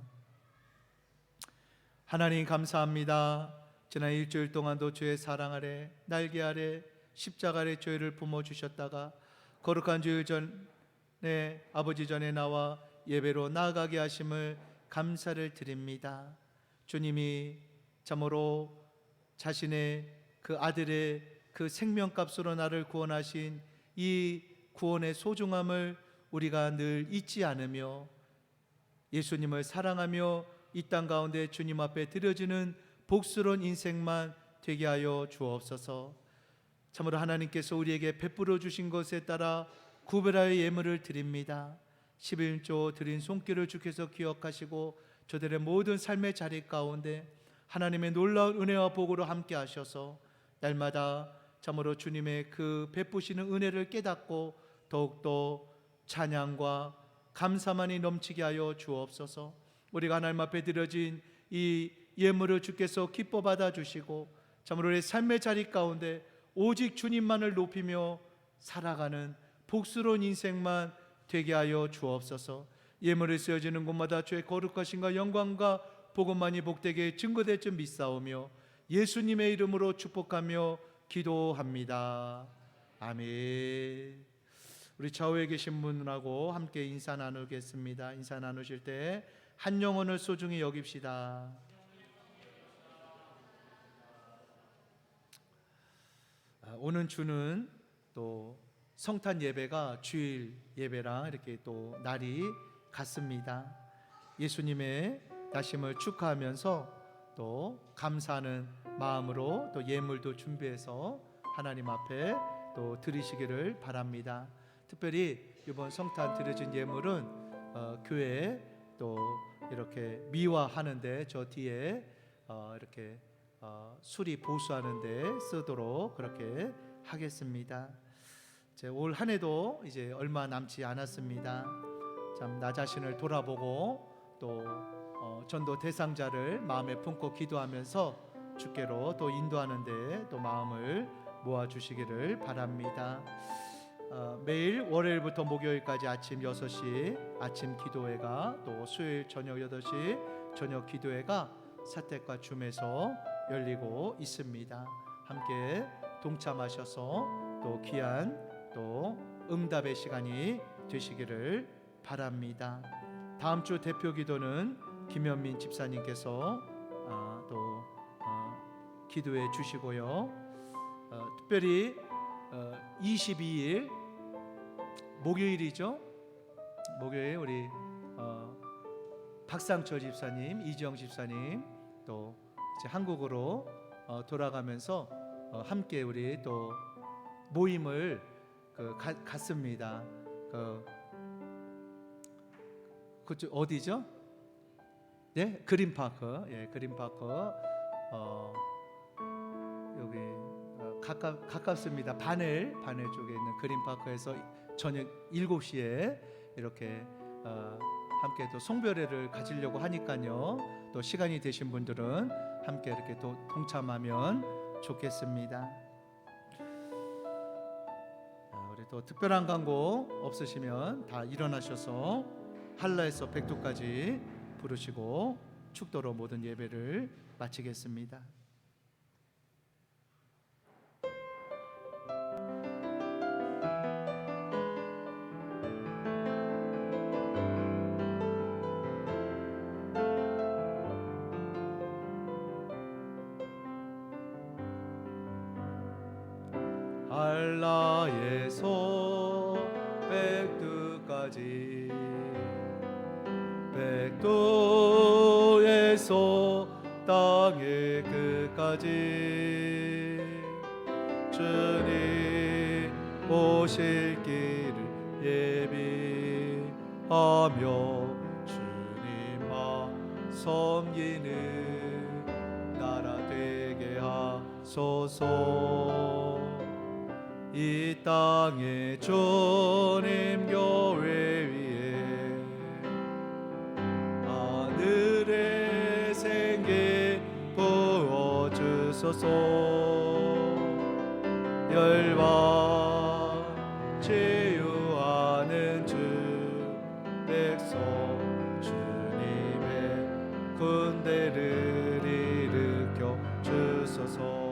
하나님 감사합니다. 지난 일주일 동안도 주의 사랑 아래 날개 아래 십자가 아래 저희를 품어주셨다가 거룩한 주일 전에 아버지 전에 나와 예배로 나아가게 하심을 감사를 드립니다. 주님이 참으로 자신의 그 아들의 그 생명값으로 나를 구원하신 이 구원의 소중함을 우리가 늘 잊지 않으며 예수님을 사랑하며 이 땅 가운데 주님 앞에 드려지는 복스러운 인생만 되게 하여 주옵소서. 참으로 하나님께서 우리에게 베풀어 주신 것에 따라 구별하여 예물을 드립니다. 11조 드린 손길을 주께서 기억하시고 저들의 모든 삶의 자리 가운데 하나님의 놀라운 은혜와 복으로 함께 하셔서 날마다 참으로 주님의 그 베푸시는 은혜를 깨닫고 더욱더 찬양과 감사만이 넘치게 하여 주옵소서. 우리가 하나님 앞에 드려진 이 예물을 주께서 기뻐 받아주시고 참으로 우리의 삶의 자리 가운데 오직 주님만을 높이며 살아가는 복스러운 인생만 되게 하여 주옵소서. 예물이 쓰여지는 곳마다 주의 거룩하심과 영광과 복음만이 복되게 증거될 줄 믿사오며 예수님의 이름으로 축복하며 기도합니다. 아멘. 우리 좌우에 계신 분하고 함께 인사 나누겠습니다. 인사 나누실 때 한 영혼을 소중히 여깁시다. 오는 주는 또 성탄 예배가 주일 예배랑 이렇게 또 날이 같습니다. 예수님의 나심을 축하하면서 또 감사하는 마음으로 또 예물도 준비해서 하나님 앞에 또 드리시기를 바랍니다. 특별히 이번 성탄 드려진 예물은 교회에 또 이렇게 미화하는데 저 뒤에 이렇게 수리 보수하는데 쓰도록 그렇게 하겠습니다. 올 한 해도 이제 얼마 남지 않았습니다. 참 나 자신을 돌아보고 또 전도 대상자를 마음에 품고 기도하면서 주께로 또 인도하는데 또 마음을 모아 주시기를 바랍니다. 매일 월요일부터 목요일까지 아침 6시 아침 기도회가 또 수요일 저녁 8시 저녁 기도회가 사택과 줌에서 열리고 있습니다. 함께 동참하셔서 또 귀한 또 응답의 시간이 되시기를 바랍니다. 다음 주 대표 기도는 김현민 집사님께서 또 기도해 주시고요. 특별히 22일 목요일이죠. 목요일 우리 박상철 집사님, 이지영 집사님 또 이제 한국으로 돌아가면서 함께 우리 또 모임을 갖습니다. 그쪽 어디죠? 네, 그린파크. 예, 그린파크. 여기 가깝습니다. 바넬 쪽에 있는 그린파크에서 저녁 7시에 이렇게 함께 또 송별회를 가지려고 하니까요. 또 시간이 되신 분들은 함께 이렇게 또 동참하면 좋겠습니다. 우리 또 특별한 광고 없으시면 다 일어나셔서 한라에서 백두까지 부르시고 축도로 모든 예배를 마치겠습니다. 한라에서 백두까지 백두에서 땅의 끝까지 주님 오실 길을 예비하며 주님만 섬기는 나라 되게 하소서. 이 땅의 주님 교회 위에 하늘의 생기 부어주소서. 열방 치유하는 주 백성 주님의 군대를 일으켜 주소서.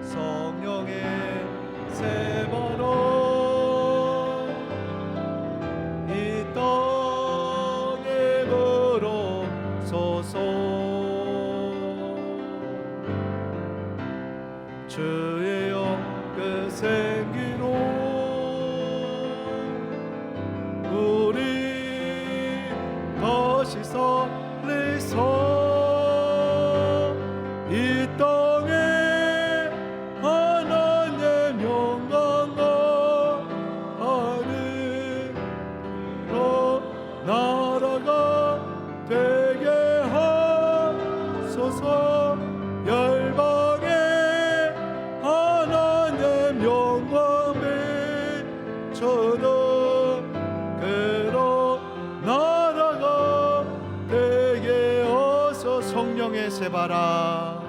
성령의 세 번호 주의 영그 생기로 우리 다시 살리소. 이 땅에 하나님 영광과 하늘로 나라가 되게 하소서. 열방에 하나님 영광 비춰도 그로 나라가 되게 하소서. 성령의 세바라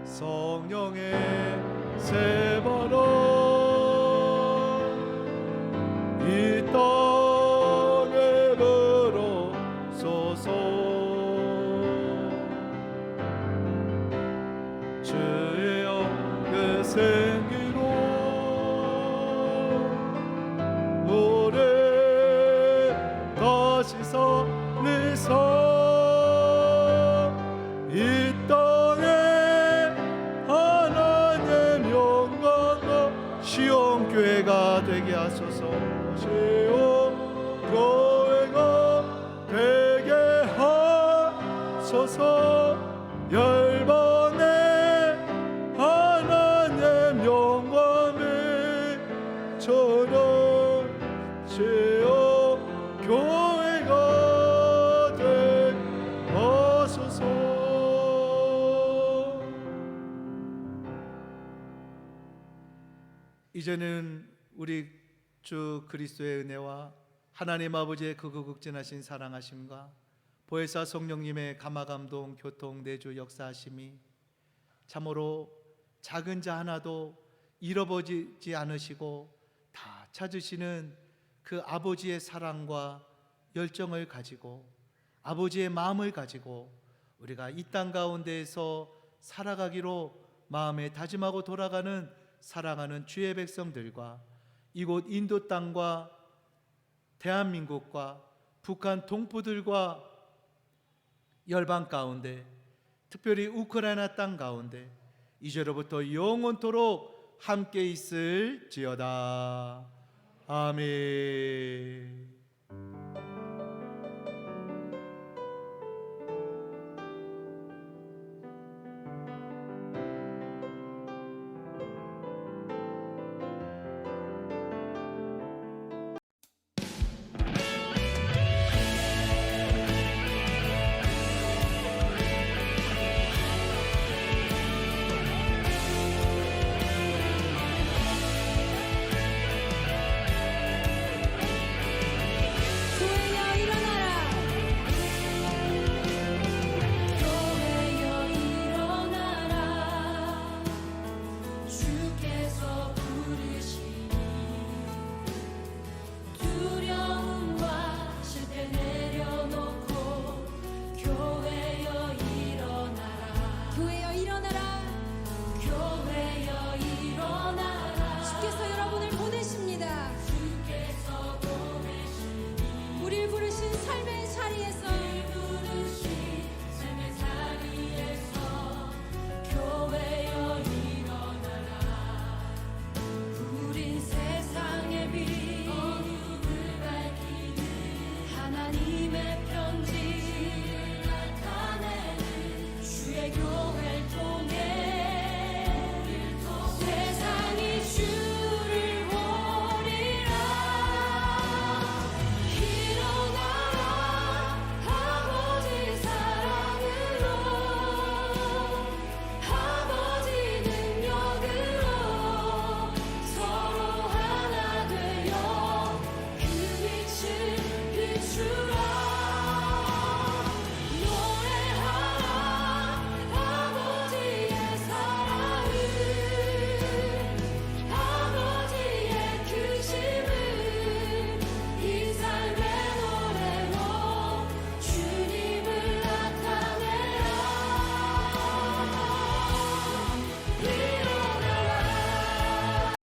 성령의 세바라 이 땅에 불어소서. 주의 영그 생기로 우리 다시 살리소. 이 땅에 하나님 영광과 시온 교회가 되게 하소서. 시온 교회가 되게 하소서. 열방에 하나님 영광을 전하 시온 교회가 되게 하소서. 이제는 우리 주 그리스도의 은혜와 하나님 아버지의 극진하신 사랑하심과 보혜사 성령님의 감화감동 교통 내주 역사하심이 참으로 작은 자 하나도 잃어버리지 않으시고 다 찾으시는 그 아버지의 사랑과 열정을 가지고 아버지의 마음을 가지고 우리가 이 땅 가운데에서 살아가기로 마음에 다짐하고 돌아가는 사랑하는 주의 백성들과 이곳 인도 땅과 대한민국과 북한 동포들과 열방 가운데 특별히 우크라이나 땅 가운데 이제로부터 영원토록 함께 있을지어다. 아멘.